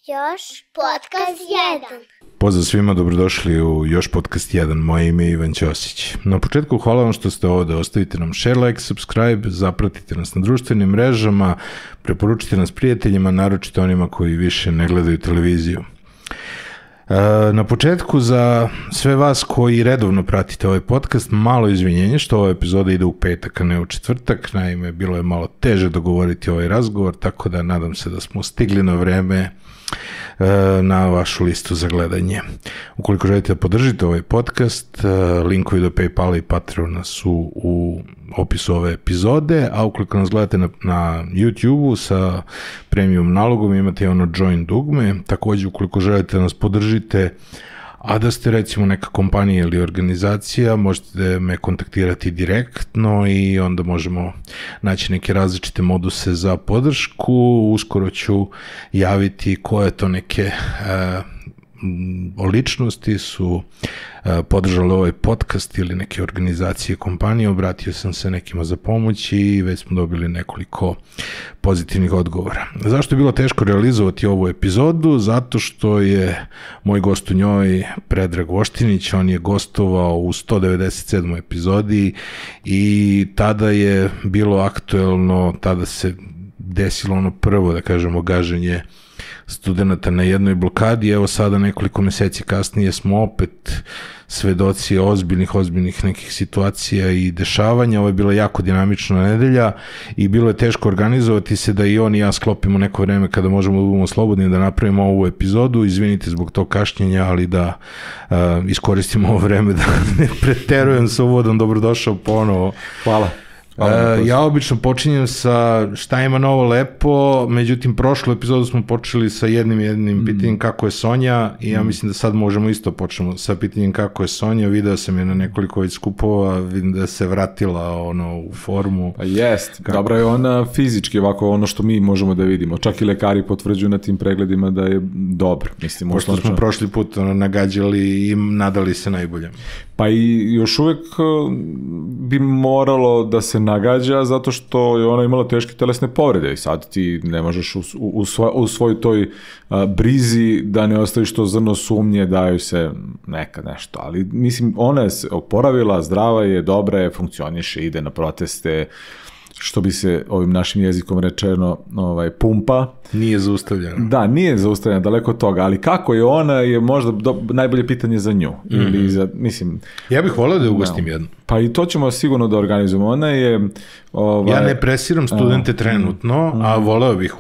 Još podcast 1. Pozdrav svima, dobrodošli u Još podcast 1. Moje ime je Ivan Ćosić. Na početku hvala vam što ste ovde, ostavite nam share, like, subscribe, zapratite nas na društvenim mrežama, preporučite nas prijateljima, naročito onima koji više ne gledaju televiziju. Na početku za sve vas koji redovno pratite ovaj podcast, malo izvinjenje što ova epizoda ide u petak, a ne u četvrtak. Naime, bilo je malo teže dogovoriti ovaj razgovor, tako da nadam se da smo stigli na vreme na vašu listu za gledanje. Ukoliko želite da podržite ovaj podcast, linkovi do PayPala i Patreona su u opisu ove epizode, a ukoliko nas gledate na YouTube-u sa premium nalogom imate ono join dugme. Također, ukoliko želite da nas podržite, a da ste recimo neka kompanija ili organizacija, možete me kontaktirati direktno i onda možemo naći neke različite moduse za podršku. Uskoro ću javiti koje to neke ličnosti su podržali ovaj podcast ili neke organizacije, kompanije. Obratio sam se nekima za pomoć i već smo dobili nekoliko pozitivnih odgovora. Zašto je bilo teško realizovati ovu epizodu? Zato što je moj gost u njoj Predrag Voštinić, on je gostovao u 197. epizodi i tada je bilo aktuelno, tada se desilo ono prvo, da kažemo, gaženje studenta na jednoj blokadi. Evo sada nekoliko meseci kasnije smo opet svedoci ozbiljnih nekih situacija i dešavanja. Ovo je bila jako dinamična nedelja i bilo je teško organizovati se da i on i ja sklopimo neko vreme kada možemo da budemo slobodni da napravimo ovu epizodu. Izvinite zbog tog kašnjenja, ali da iskoristimo ovo vreme da ne preterujem sa uvodom. Dobrodošao ponovo. Hvala. Ja obično počinjem sa šta ima novo lepo, međutim prošlu epizodu smo počeli sa jednim pitanjem kako je Sonja i ja mislim da sad možemo isto počnemo sa pitanjem kako je Sonja. Video sam je na nekoliko već skupova, vidim da se vratila u formu. Pa jest, dobra je ona fizički, ovako ono što mi možemo da vidimo, čak i lekari potvrđuju na tim pregledima da je dobro. Mislim, pošto smo prošli put nagađali i nadali se najboljem. Pa i još uvek bi moralo da se nagađa zato što je ona imala teške telesne povrede i sad ti ne možeš u svoj toj brizi da ne ostaviš to zrno sumnje, daju se nešto, ali mislim ona je se oporavila, zdrava je, dobra je, funkcioniše, ide na proteste, što bi se ovim našim jezikom rečeno pumpa. Nije zaustavljena. Da, nije zaustavljena, daleko od toga, ali kako je ona je možda najbolje pitanje za nju. Ili za, mislim... Ja bih voleo da je ugostim jednu. Pa i to ćemo sigurno da organizujemo. Ona je... Ja ne presiram studente trenutno, a voleo bih,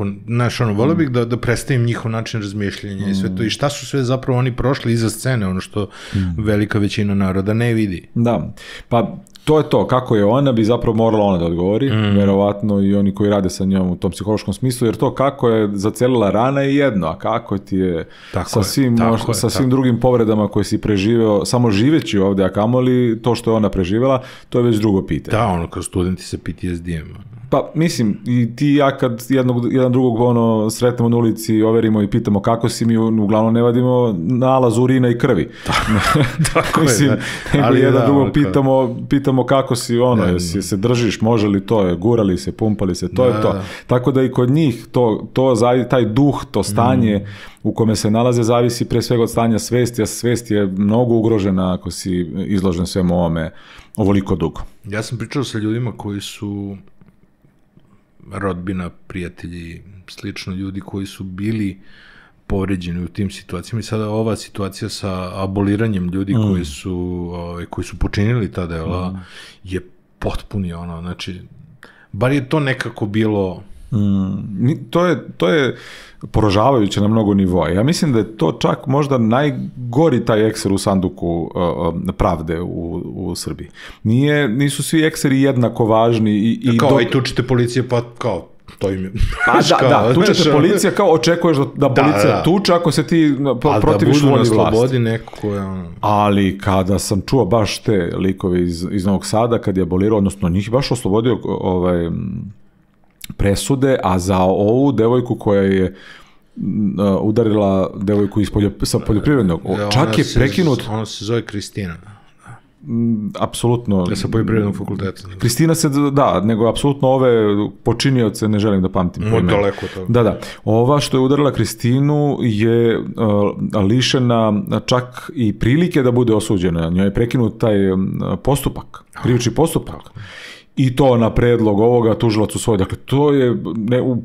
voleo bih da predstavim njihov način razmišljanja i sve to. I šta su sve zapravo oni prošli iza scene, ono što velika većina naroda ne vidi. Da, pa to je to, kako je ona, bi zapravo morala ona da odgovori, verovatno i oni koji rade sa njom u tom psihološkom smislu, jer to kako je zacelila rana je jedno, a kako ti je sa svim drugim povredama koje si preživeo, samo živeći ovde, a kamoli to što je ona preživela, to je već drugo pitanje. Da, ono kao studenti sa PTSD-em. Pa, mislim, i ti i ja kad jedan drugog sretnemo na ulici, overimo i pitamo kako si, mi uglavnom ne vadimo nalaz urina i krvi. Tako mislim, ali jedan drugog pitamo kako si, jesi se držiš, može li to, gurali se, pumpali se, to je to. Tako da i kod njih taj duh, to stanje u kome se nalaze zavisi pre svega od stanja svesti, a svest je mnogo ugrožena ako si izložen svemu ovome ovoliko dugo. Ja sam pričao sa ljudima koji su rodbina, prijatelji, slično, ljudi koji su bili povređeni u tim situacijama i sada ova situacija sa aboliranjem ljudi koji su počinili ta dela je potpuni znači, bar je to nekako bilo... To je poražavajuće na mnogo nivoa. Ja mislim da je to čak možda najgori taj ekser u sanduku pravde u Srbiji. Nisu svi ekseri jednako važni. Kao i tučite policije, pa kao to im je... Da, tučete policija, kao očekuješ da policija tuče ako se ti protiviš volji vlasti. A da budu na slobodi neko je... Ali kada sam čuo baš te likove iz Novog Sada, kad je abolirao, odnosno njih baš oslobodio presude, a za ovu devojku koja je udarila devojku sa poljoprivrednog, čak je prekinut... Ona se zove Kristina. apsolutno... Da sa poljoprivrednog fakulteta. Kristina se, da, nego apsolutno ove počinioce ne želim da pamtim. Daleko to. Da. Ova što je udarila Kristinu je lišena čak i prilike da bude osuđena. Njoj je prekinut taj postupak, krivični postupak. I to na predlog ovoga tužilac usvoji. Dakle, to je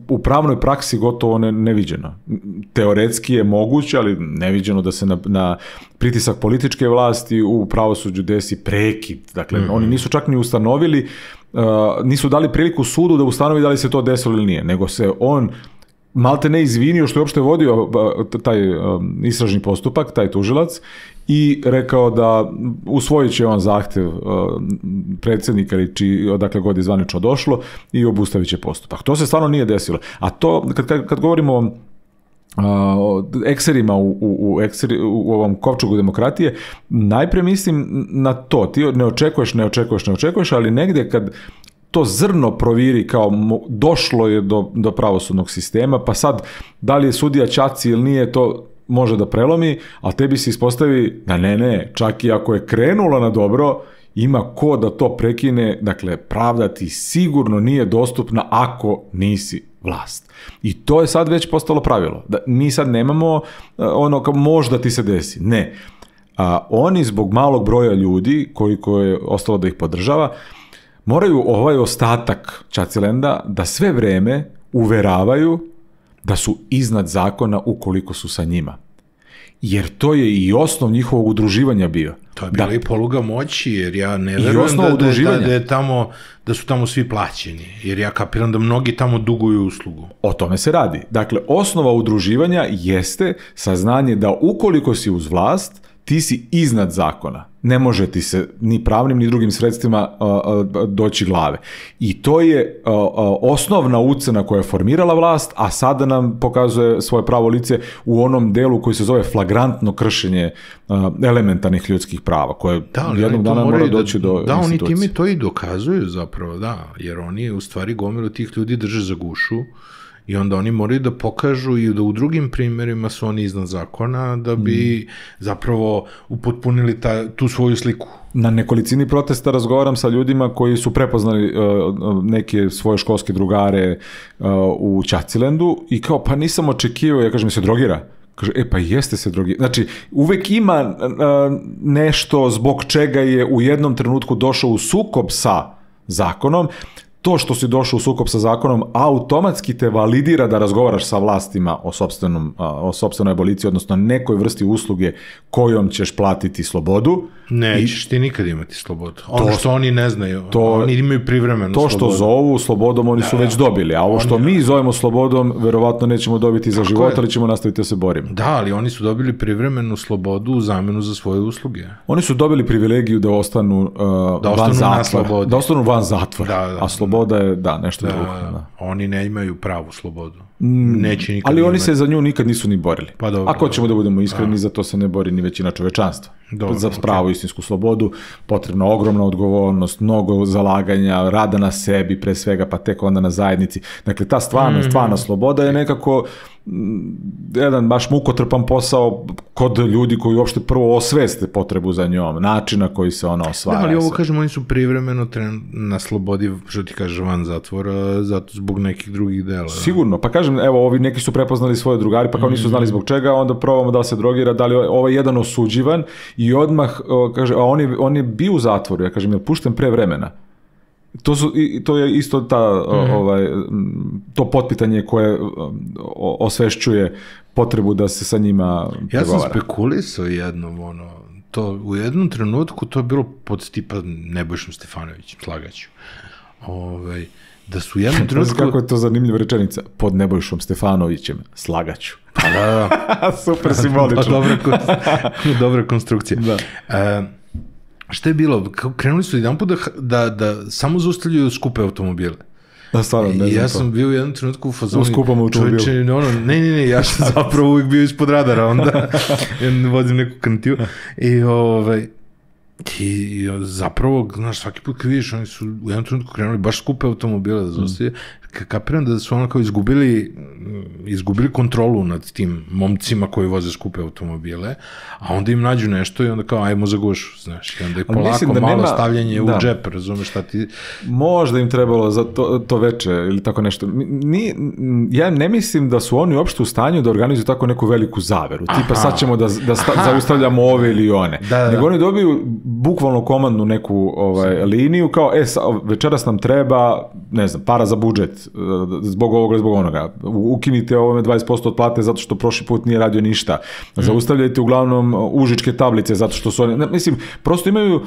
u pravnoj praksi gotovo neviđeno. Teoretski je moguće, ali neviđeno da se na pritisak političke vlasti u pravosuđu desi prekid. Dakle, oni nisu čak ni ustanovili, nisu dali priliku sudu da ustanovi da li se to desilo ili nije, nego se on malte ne izvinio što je uopšte vodio taj istražni postupak, taj tužilac, i rekao da usvojit će on zahtev predsjednika ili odakle god je zvanično došlo i obustavit će postupak. To se stvarno nije desilo. A to, kad govorimo o ekserima u ovom kovčegu demokratije, najprije mislim na to. Ti ne očekuješ, ali negdje kad to zrno proviri kao došlo je do pravosudnog sistema, pa sad da li je sudija ćaci ili nije, to može da prelomi, ali tebi se ispostavi da ne, čak i ako je krenulo na dobro, ima ko da to prekine. Dakle, pravda ti sigurno nije dostupna ako nisi vlast. I to je sad već postalo pravilo. Da mi sad nemamo ono kao možda ti se desi. Ne. Oni zbog malog broja ljudi, koliko je ostalo da ih podržava, moraju ovaj ostatak Ćacilenda da sve vreme uveravaju da su iznad zakona ukoliko su sa njima. Jer to je i osnov njihovog udruživanja bio. To je bila i poluga moći, jer ja ne verujem da su tamo svi plaćeni. Jer ja kapiram da mnogi tamo duguju uslugu. O tome se radi. Dakle, osnova udruživanja jeste saznanje da ukoliko si uz vlast, ti si iznad zakona. Ne može ti se ni pravnim ni drugim sredstvima doći glave. I to je osnovna ucena koja je formirala vlast, a sada nam pokazuje svoje pravo lice u onom delu koji se zove flagrantno kršenje elementarnih ljudskih prava, koje jednog dana mora doći do institucije. Da, oni time to i dokazuju zapravo, da, jer oni u stvari gomilu tih ljudi drže za gušu. I onda oni moraju da pokažu i da u drugim primjerima su oni iznad zakona da bi zapravo upotpunili tu svoju sliku. Na nekolicini protesta razgovaram sa ljudima koji su prepoznali neke svoje školske drugare u Ćacilendu i kao, pa nisam očekivao, ja kažem, se drogira. Kaže, pa jeste se drogira. Znači, uvek ima nešto zbog čega je u jednom trenutku došao u sukob sa zakonom. To što si došao u sukob sa zakonom automatski te validira da razgovaraš sa vlastima o sopstvenoj aboliciji, odnosno nekoj vrsti usluge kojom ćeš platiti slobodu. Nećeš ti nikad imati slobodu. Ono što oni ne znaju, oni imaju privremenu slobodu. To što zovu slobodom, oni su već dobili, a ovo što mi zovemo slobodom, verovatno nećemo dobiti za život, ali ćemo nastaviti da se borimo. Da, ali oni su dobili privremenu slobodu u zamenu za svoje usluge. Oni su dobili privilegiju da ostanu van zatvora. Da ostanu van zatvora, a sloboda je, nešto drugo. Oni ne imaju pravu slobodu. Neće nikad ali oni se za nju nikad nisu ni borili. Pa dobro, ako ćemo da budemo iskreni, za to se ne bori ni većina čovečanstva. Za pravu istinsku slobodu potrebna ogromna odgovornost, mnogo zalaganja, rada na sebi pre svega, pa tek onda na zajednici. Dakle, ta stvarna sloboda je nekako jedan baš mukotrpan posao kod ljudi koji uopšte prvo osveste potrebu za njom, načina koji se ona osvaja. Da, ali ovo kažemo, oni su privremeno na slobodi, što ti kaže, van zatvora, zato zbog nekih drugih dela. Sigurno, pa kažem, evo, ovi neki su prepoznali svoje drugari, pa kao nisu znali zbog čega, onda probamo da se drogira, da li ovaj jedan osuđivan i odmah kaže, a on je bio u zatvoru, ja kažem, je pušten pre vremena. To je isto to potpitanje koje osvešćuje potrebu da se sa njima pregovara. Ja sam spekulisao jednom, u jednom trenutku to je bilo pod tipa Nebojšom Stefanovićem, slagaću. Da su u jednom trenutku... Kako je to zanimljiva rečenica? Pod Nebojšom Stefanovićem, slagaću. Da. Super simbolično. Dobra konstrukcija. Šta je bilo? Krenuli su jedan put da samo zaustavljaju skupe automobile. Da, stvarno, ne znam to. Ja sam bio u jednom trenutku u fazonu... U skupom automobilu. Ne, ja sam zapravo uvijek bio ispod radara, onda vozim neku kantiju. I zapravo, znaš, svaki put kad vidiš, oni su u jednom trenutku krenuli baš skupe automobile da zaustavljaju. kapiram da su ono kao izgubili kontrolu nad tim momcima koji voze skupe automobile, a onda im nađu nešto i onda kao ajmo za gušu, znaš, i onda je polako malo stavljanje u džep, razumeš šta ti... Možda im trebalo za to veče ili tako nešto. Ja ne mislim da su oni uopšte u stanju da organizuju tako neku veliku zaveru, tipa sad ćemo da zaustavljamo ove ili one. Nego oni dobiju bukvalno komandnu neku liniju, kao večeras nam treba, ne znam, para za budžet, zbog ovoga, zbog onoga. Ukinite ovome 20% od plate zato što prošli put nije radio ništa. Zaustavljajte uglavnom užičke tablice zato što su oni... Mislim, prosto imaju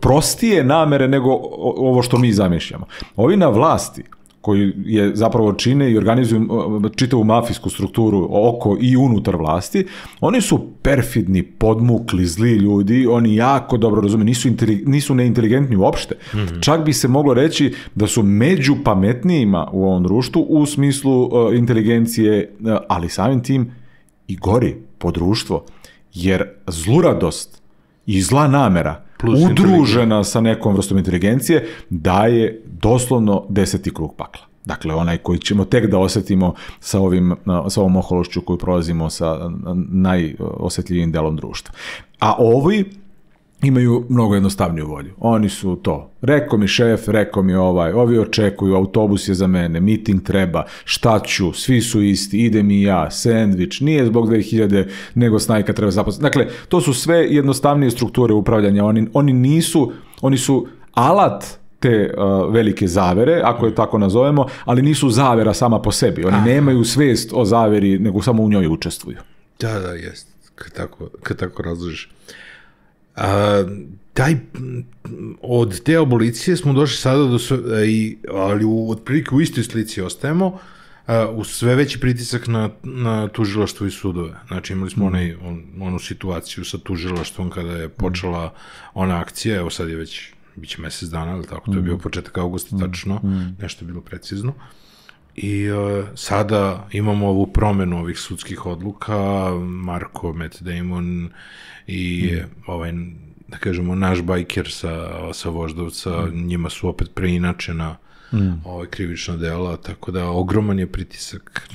prostije namere nego ovo što mi zamišljamo. Ovi na vlasti, koji je zapravo čine i organizuju čitavu mafijsku strukturu oko i unutar vlasti, oni su perfidni, podmukli, zli ljudi, oni jako dobro razume, nisu neinteligentni uopšte. Čak bi se moglo reći da su među pametnijima u ovom društvu u smislu inteligencije, ali samim tim i gori po društvo, jer zluradost i zla namera udružena sa nekom vrstom inteligencije daje doslovno 10. krug pakla. Dakle, onaj koji ćemo tek da osetimo sa ovom ohološću koju prolazimo sa najosetljivijim delom društva. A ovi imaju mnogo jednostavniju volju. Oni su to. Rekao mi šef, rekao mi ovi očekuju, autobus je za mene, miting treba, šta ću, svi su isti, idem i ja, sendvič, nije zbog 2000, nego snajka treba zaposliti. Dakle, to su sve jednostavnije strukture upravljanja. Oni su alat te velike zavere, ako je tako nazovemo, ali nisu zavera sama po sebi. Oni nemaju svest o zaveri, nego samo u njoj učestvuju. Da, jest. Kad tako razložiš. Od te abolicije smo došli sada ali otprilike u istoj slici ostajemo, u sve veći pritisak na tužilaštvo i sudove. Znači imali smo onu situaciju sa tužilaštvom kada je počela ona akcija, evo sad je već biće mesec dana, ali tako, to je bio početak augusta tačno, nešto je bilo precizno. I sada imamo ovu promenu ovih sudskih odluka, Marko, Matt Damon i da kažemo, naš bajker sa Voždovca, njima su opet preinačena krivična dela, tako da ogroman je pritisak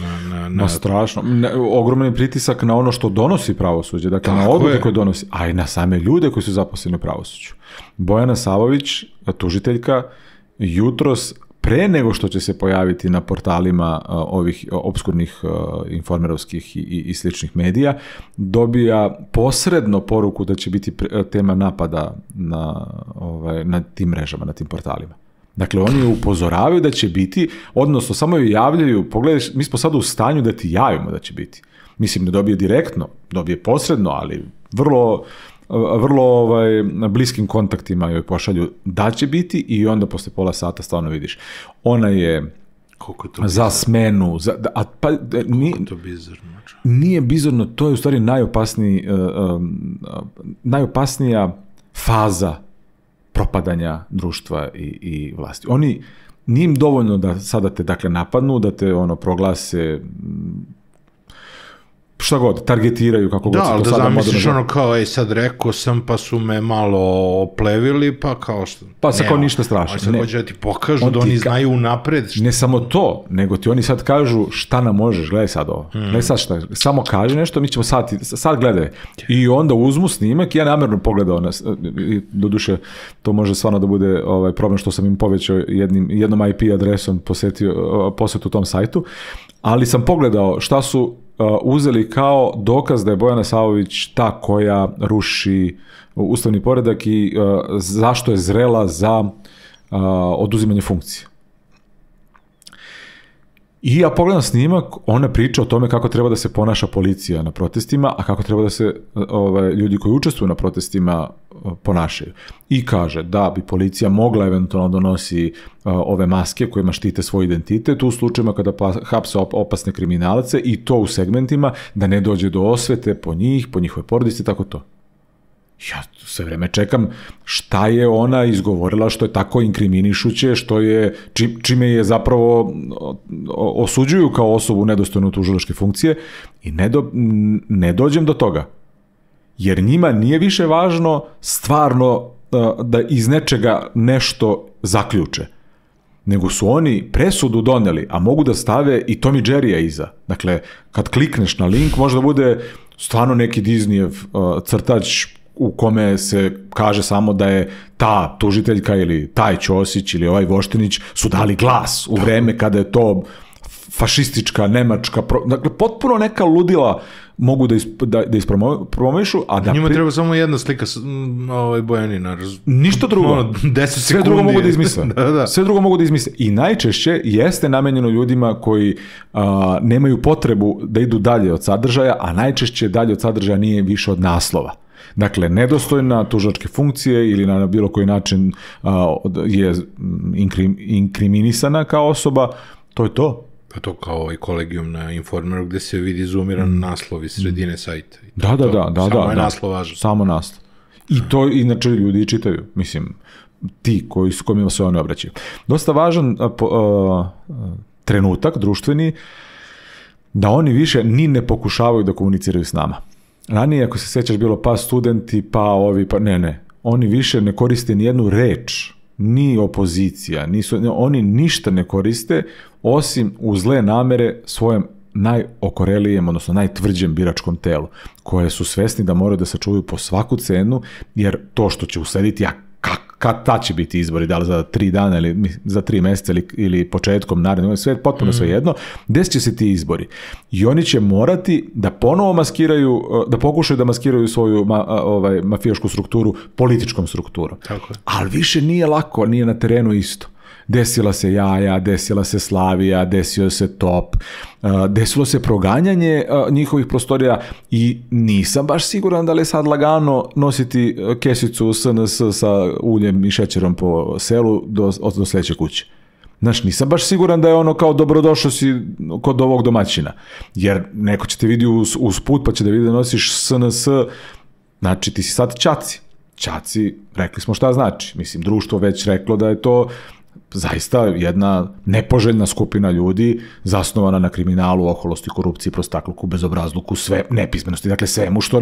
na strašno. Ogroman je pritisak na ono što donosi pravosuđe, dakle na odluke koje donosi, a i na same ljude koji su zaposleni u pravosuđu. Bojana Savović, tužiteljka, jutros pre nego što će se pojaviti na portalima ovih opskurnih informerovskih i sličnih medija, dobija posredno poruku da će biti tema napada na tim mrežama, na tim portalima. Dakle, oni upozoravaju da će biti, odnosno samo joj javljaju, pogledaj, mi smo sad u stanju da ti javimo da će biti. Mislim, ne dobije direktno, dobije posredno, ali vrlo bliskim kontaktima joj pošalju da će biti i onda posle pola sata stvarno vidiš. Ona je za smenu. To bizarno. Nije bizarno, to je u stvari najopasnija faza propadanja društva i vlasti. Nije im dovoljno da sada te napadnu, da te proglase šta god, targetiraju kako god se to sada moderno. Da, zamisliš kao, sad rekao sam, pa su me malo oplevili, pa kao što... Pa se kao ništa strašno. Oni sad hoće da ti pokažu da oni znaju unapred. Ne samo to, nego ti oni sad kažu šta nam možeš, gledaj sad ovo. Gledaj sad šta, samo kaži nešto, mi ćemo sad gledaj. I onda uzmu snimak, ja namerno pogledao nas, doduše, to može stvarno da bude problem što sam im povećao jednom IP adresom posvetu tom sajtu, ali sam pogledao šta su uzeli kao dokaz da je Bojana Savović ta koja ruši ustavni poredak i zašto je zrela za oduzimanje funkcije. I ja pogledam snimak, ona priča o tome kako treba da se ponaša policija na protestima, a kako treba da se ljudi koji učestvuju na protestima ponašaju. I kaže da bi policija mogla eventualno donosi ove maske kojima štite svoj identitet u slučajima kada hapse opasne kriminalce i to u segmentima da ne dođe do osvete po njih, po njihove porodice, tako to. Ja sve vreme čekam šta je ona izgovorila što je tako inkriminišuće, čime je zapravo osuđuju kao osobu nedostojnu tužilačke funkcije i ne dođem do toga. Jer njima nije više važno stvarno da iz nečega nešto zaključe. nego su oni presudu doneli, a mogu da stave i Tom i Jerrya iza. Dakle, kad klikneš na link, možda bude stvarno neki Disneyev crtač u kome se kaže samo da je ta tužiteljka ili taj Ćosić ili ovaj Voštinić su dali glas u vreme kada je to fašistička, nemačka, dakle, potpuno neka ludila mogu da ispromovišu, a da... Njima treba samo jedna slika Bojanina. Ništa drugo. 10 sekundi. Sve drugo mogu da izmisle. Sve drugo mogu da izmisle. I najčešće jeste namenjeno ljudima koji nemaju potrebu da idu dalje od sadržaja, a najčešće dalje od sadržaja nije više od naslova. Dakle, nedostojna tužilačke funkcije ili na bilo koji način je inkriminisana kao osoba, to je to. Pa to kao ovaj kolegijum na Informeru gde se vidi zoomiran naslov iz sredine sajta. Da. Samo je naslov važan. Samo naslov. I to inače ljudi čitaju. Mislim, ti kojima se oni obraćaju. Dosta važan trenutak društveni da oni više ni ne pokušavaju da komuniciraju s nama. Ranije, ako se sećaš, bilo pa studenti, pa ovi, pa ne. Oni više ne koriste ni jednu reč, ni opozicija, oni ništa ne koriste osim u zle namere svojem najokorelijem, odnosno najtvrđem biračkom telu, koje su svesni da moraju da sačuvaju po svaku cenu, jer to što će uslediti, kad će biti izbori, da li za 3 dana ili za 3 meseca ili početkom narednog, potpuno sve jedno, desit će se ti izbori. I oni će morati da ponovo maskiraju, da pokušaju da maskiraju svoju mafijašku strukturu političkom strukturom. Ali više nije lako, nije na terenu isto. Desila se Jaja, desila se Slavija, desio se Top, desilo se proganjanje njihovih prostorija i nisam baš siguran da li je sad lagano nositi kesicu SNS sa uljem i šećerom po selu do sledeće kuće. Znaš, nisam baš siguran da je ono kao dobrodošao si kod ovog domaćina, jer neko će te vidi uz put pa će da vidi da nosiš SNS, znači ti si sad Čaci. Čaci, rekli smo šta znači, mislim, društvo već reklo da je to zaista jedna nepoželjna skupina ljudi zasnovana na kriminalu, oholosti, korupciji, prostakluku, bezobrazluku, sve nepismenosti, dakle svemu što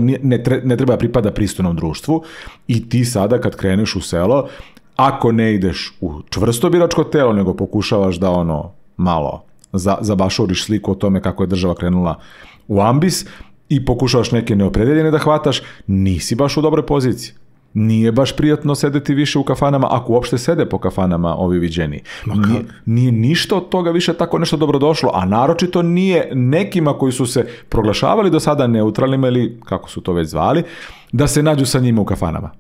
ne treba pripada pristojnom društvu. I ti sada kad kreneš u selo, ako ne ideš u čvrsto biračko telo, nego pokušavaš da malo zabašuriš sliku o tome kako je država krenula u ambis i pokušavaš neke neopredeljene da hvataš, nisi baš u dobroj poziciji. Nije baš prijatno sedeti više u kafanama, ako uopšte sede po kafanama ovi viđeni. Nije ništa od toga više tako nešto dobrodošlo, a naročito nije nekima koji su se proglašavali do sada neutralnima ili kako su to već zvali, da se nađu sa njima u kafanama.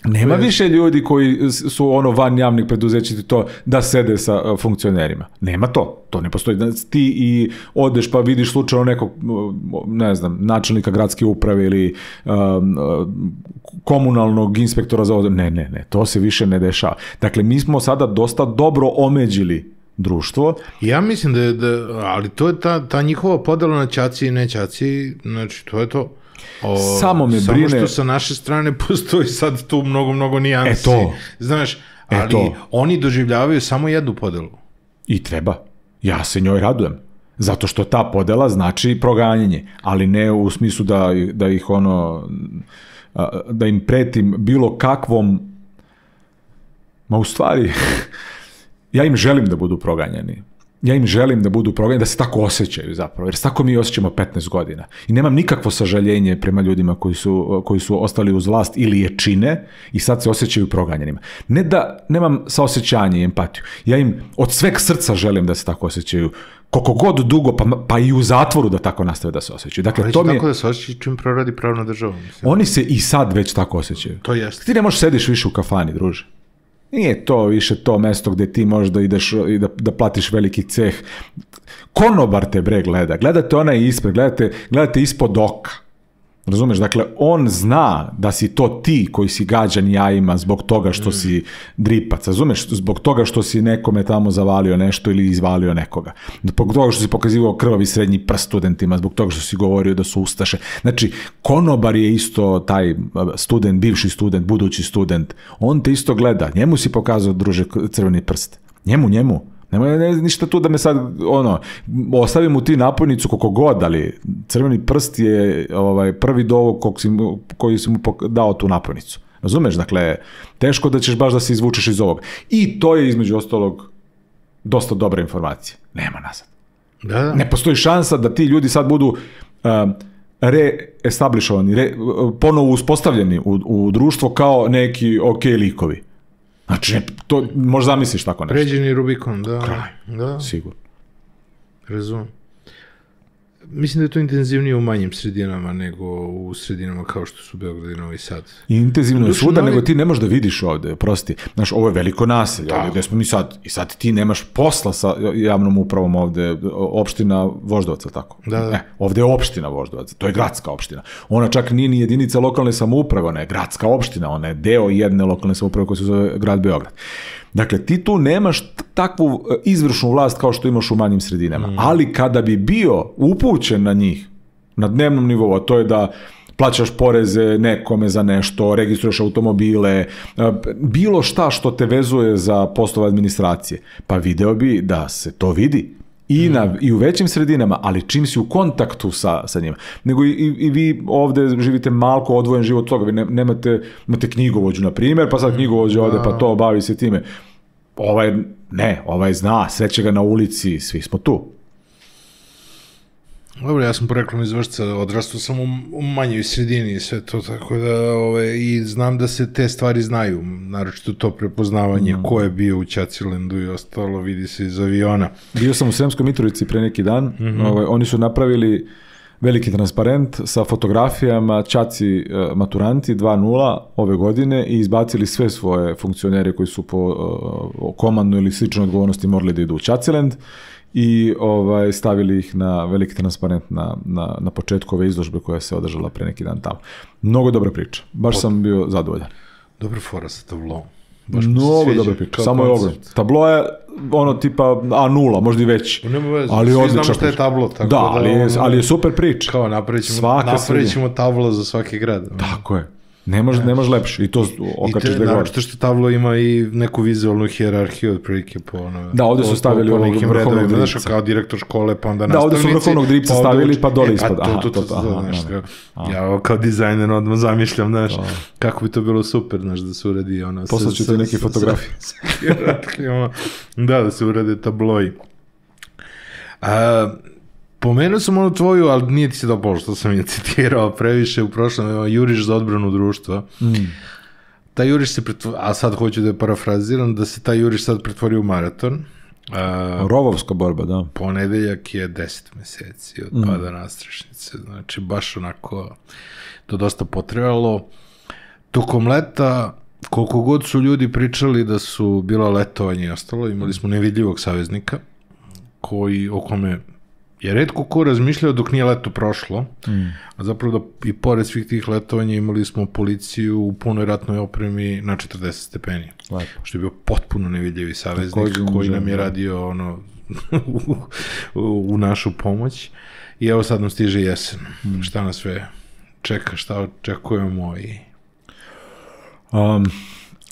Nema više ljudi koji su van javnih preduzeća to da sede sa funkcionerima. Nema to. To ne postoji. Ti i odeš pa vidiš slučajno nekog, ne znam, načelnika gradske uprave ili komunalnog inspektora za ovo. Ne. To se više ne dešava. Dakle, mi smo sada dosta dobro omeđili društvo. Ja mislim ali to je ta njihova podela na ćaci i nećaci, znači to je to. Samo me brine... Samo što sa naše strane postoji sad tu mnogo nijansi. Znaš, ali oni doživljavaju samo jednu podelu. I treba. Ja se njoj radujem. Zato što ta podela znači proganjanje. Ali ne u smislu da ih da im pretim bilo kakvom... Ma u stvari, ja im želim da budu proganjani. Ja im želim da budu proganjani, da se tako osjećaju zapravo, jer se tako mi osjećamo 15 godina. I nemam nikakvo sažaljenje prema ljudima koji su ostali uz vlast ili je čine i sad se osjećaju proganjanima. Ne da nemam saosjećanje i empatiju. Ja im od sveg srca želim da se tako osjećaju koliko god dugo, pa i u zatvoru da tako nastave da se osjećaju. Dakle, ali će tako da se osjećaju čim proradi pravna država. Mislim. Oni se i sad već tako osjećaju. To jeste. Ti ne možeš sediš više u kafani, druže. Nije to više to mesto gde ti možeš da ideš i da platiš veliki ceh. Konobar te gleda. Gledate onaj ispred, gledate ispod oka. Razumeš? Dakle, on zna da si to ti koji si gađan jajima zbog toga što si dripac. Razumeš? Zbog toga što si nekome tamo zavalio nešto ili izvalio nekoga. Zbog toga što si pokazivao krvavi srednji prst studentima, zbog toga što si govorio da su ustaše. Znači, konobar je isto taj student, bivši student, budući student. On te isto gleda. Njemu si pokazao, druže, crveni prst. Njemu. Nemoj ništa tu da me sad, ostavim u ti napojnicu koliko god, ali crveni prst je prvi do ovog koji si mu dao tu napojnicu. Razumeš? Dakle, teško da ćeš baš da se izvučeš iz ovog. I to je između ostalog dosta dobre informacije. Nema nazad. Da. Ne postoji šansa da ti ljudi sad budu reestablishovani, ponovo uspostavljeni u društvo kao neki likovi. Znači, to možda zamisliš tako nešto. Pređeni Rubikon, da. Kraj. Da. Sigurno. Razumem. Mislim da je to intenzivnije u manjim sredinama nego u sredinama kao što su Beograd i Novi Sad. Intenzivno je svuda, nego ti ne možeš da vidiš ovde, prosti. Znaš, ovo je veliko naselje, ovde gde smo mi sad, i sad ti nemaš posla sa javnom upravom ovde, opština Voždovac, tako? Da. Ovde je opština Voždovac, to je gradska opština. Ona čak nije ni jedinica lokalne samouprave, ona je gradska opština, ona je deo jedne lokalne samouprave koja se zove grad Beograd. Dakle, ti tu nemaš takvu izvršnu vlast kao što imaš u manjim sredinama. Ali kada bi bio upućen na njih, na dnevnom nivou, a to je da plaćaš poreze nekome za nešto, registruješ automobile, bilo šta što te vezuje za poslove administracije, pa video bi da se to vidi. I u većim sredinama, ali čim si u kontaktu sa njima. Nego i vi ovde živite malko odvojen život toga. Vi nemate knjigovođu, na primjer, pa sad knjigovođa ovde, pa to bavi se time. Ovaj zna, sreće ga na ulici, svi smo tu. Dobro, ja sam poreklom iz Vršca, odrastao sam u manjoj sredini i sve to, tako da i znam da se te stvari znaju, naročito to prepoznavanje ko je bio u Ćacilendu i ostalo, vidi se iz aviona. Bio sam u Sremskoj Mitrovici pre neki dan, oni su napravili veliki transparent sa fotografijama Ćaci maturanti 2.0 ove godine i izbacili sve svoje funkcionere koji su po komandnoj ili sličnoj odgovornosti morali da idu u Ćacilend i stavili ih na veliki transparent na početku ove izložbe koja se održala pre neki dan tamo. Mnogo dobra priča. Baš sam bio zadovoljan. Dobra fora sa tablom. Mnogo dobra priča. Samo je ogrom. Tablo je tipa A0, možda i veći. Ali svi znamo šta je tablo. Da, ali je super priča. Kao napravit ćemo tablo za svaki grad. Tako je. Ne može lepše. I to okačiš da je naročito što tablo ima i neku vizualnu hijerarhiju otprilike po ono... Da, ovde su stavili ovog vrhovnog dripca. Znaš, kao direktor škole, pa onda nastavnici... Da, ovde su vrhovnog dripca stavili, pa dole ispod. Ja kao dizajner odmah zamišljam, znaš, kako bi to bilo super, znaš, da se uradi ono... Poslaću ti neke fotografije. Da se urade tabloji. Pomenuo sam ono tvoju, ali nije ti se dopalo što sam je citirao previše u prošlom, juriš za odbranu društva. Taj juriš se pretvorio, a sad hoću da je parafraziram, da se taj juriš sad pretvorio u maraton. Rovovska borba, da. Ponedeljak je 10 meseci od pada nastrešnice, znači baš onako to dosta potrebalo. Tokom leta, koliko god su ljudi pričali da su bila letovanje i ostalo, imali smo nevidljivog saveznika, o kome je retko ko razmišljao dok nije leto prošlo, a zapravo da i pored svih tih letovanja imali smo policiju u punoj ratnoj opremi na 40 stepeni. Što je bio potpuno nevidljivi saveznik koji nam je radio u našu pomoć. I evo sad nam stiže jesen. Šta nas sve čeka, šta očekujemo i...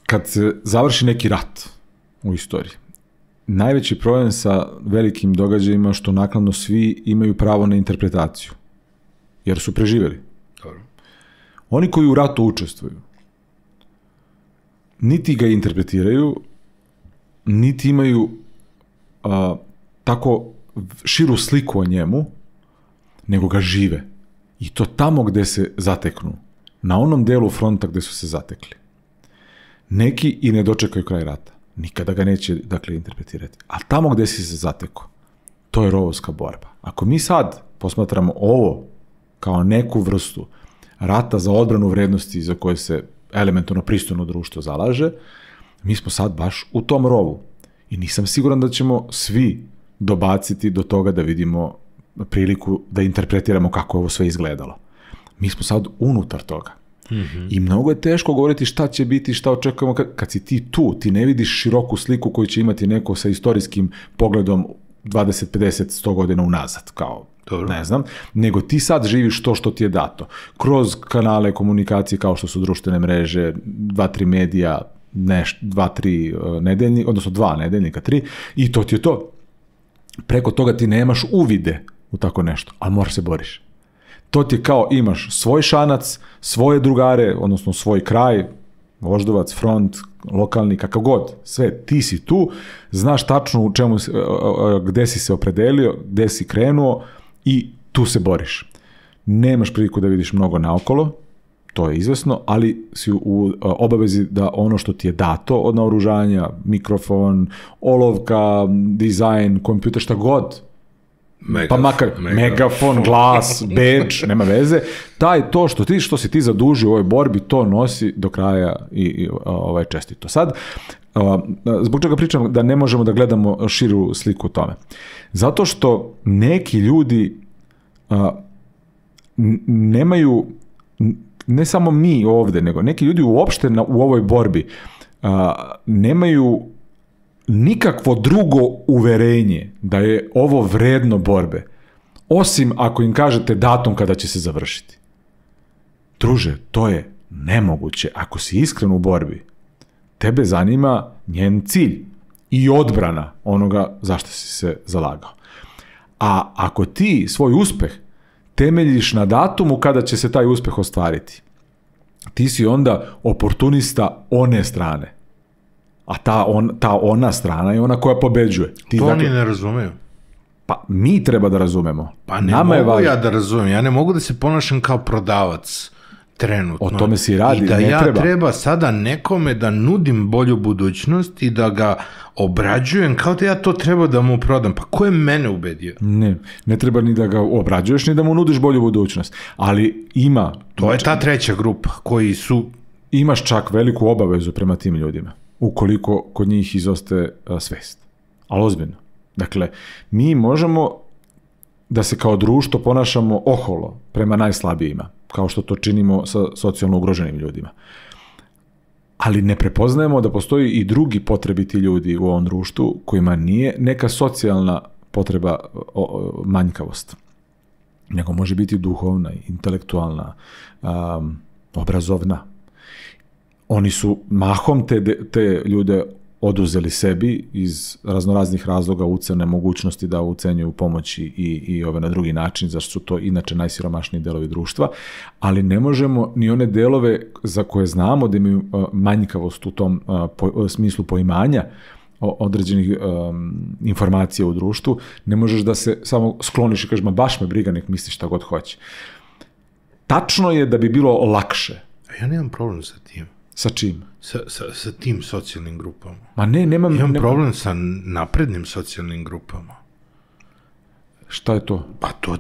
Kad se završi neki rat u istoriji, najveći problem sa velikim događajima što naknadno svi imaju pravo na interpretaciju, jer su preživjeli. Dobro. Oni koji u ratu učestvuju, niti ga interpretiraju, niti imaju tako širu sliku o njemu, nego ga žive. I to tamo gde se zateknu, na onom delu fronta gde su se zatekli. Neki i ne dočekaju kraj rata. Nikada ga neće, dakle, interpretirati. A tamo gde si se zatekao, to je rovovska borba. Ako mi sad posmatramo ovo kao neku vrstu rata za odbranu vrednosti za koje se elementarno pristojno društvo zalaže, mi smo sad baš u tom rovu. I nisam siguran da ćemo svi dobaciti do toga da vidimo priliku da interpretiramo kako je ovo sve izgledalo. Mi smo sad unutar toga. I mnogo je teško govoriti šta će biti, šta očekujemo kad si ti tu, ti ne vidiš široku sliku koju će imati neko sa istorijskim pogledom 20, 50, 100 godina unazad, kao, ne znam, nego ti sad živiš to što ti je dato. Kroz kanale komunikacije kao što su društvene mreže, 2-3 medija, 2-3 nedeljnika, odnosno 2 nedeljnika, 3, i to ti je to. Preko toga ti nemaš uvide u tako nešto, ali moraš se boriš. To ti je kao imaš svoj šanac, svoje drugare, odnosno svoj kraj, Voždovac, front, lokalni, kakav god, sve, ti si tu, znaš tačno u čemu, gde si se opredelio, gde si krenuo i tu se boriš. Nemaš priliku da vidiš mnogo naokolo, to je izvesno, ali si u obavezi da ono što ti je dato od naoružanja, mikrofon, olovka, dizajn, kompjuter, šta god, pa makar megafon, glas, badge, nema veze, to što si ti zadužio u ovoj borbi, to nosi do kraja i čestito. Sad, zbog čega pričam da ne možemo da gledamo širu sliku o tome? Zato što neki ljudi nemaju, ne samo mi ovde, nego neki ljudi uopšte u ovoj borbi nemaju nikakvo drugo uverenje da je ovo vredno borbe, osim ako im kažete datum kada će se završiti. Druže, to je nemoguće. Ako si iskren u borbi, tebe zanima njen cilj i odbrana onoga zašto si se zalagao. A ako ti svoj uspeh temeljiš na datumu kada će se taj uspeh ostvariti, ti si onda oportunista one strane. A ta ona strana je ona koja pobeđuje. To oni ne razumeju. Pa mi treba da razumemo. Pa ne mogu ja da razumem. Ja ne mogu da se ponašam kao prodavac trenutno. O tome si radi. I da ja treba sada nekome da nudim bolju budućnost i da ga obrađujem kao da ja to treba da mu prodam. Pa ko je mene ubedio? Ne treba ni da ga obrađuješ, ni da mu nudiš bolju budućnost. Ali ima... To je ta treća grupa koji su... Imaš čak veliku obavezu prema tim ljudima, ukoliko kod njih izostaje svest. Ali ozbiljno. Dakle, mi možemo da se kao društvo ponašamo oholo prema najslabijima, kao što to činimo sa socijalno ugroženim ljudima. Ali ne prepoznajemo da postoji i drugi potrebiti ljudi u ovom društvu kojima nije neka socijalna potreba manjkavost, nego može biti duhovna, intelektualna, obrazovna. Oni su mahom te ljude oduzeli sebi iz raznoraznih razloga, ucene mogućnosti da ucenjuju pomoći i na drugi način, zašto su to inače najsiromašniji delovi društva, ali ne možemo ni one delove za koje znamo da imaju manjkavost u tom smislu poimanja određenih informacija u društvu, ne možeš da se samo skloniš i kažeš, ma baš me briga, nek misli šta god hoće. Tačno je da bi bilo lakše. A ja nemam problem sa tim. Sa čim? Sa tim socijalnim grupama. Ma nemam... Imam problem sa naprednim socijalnim grupama. Šta je to? Pa to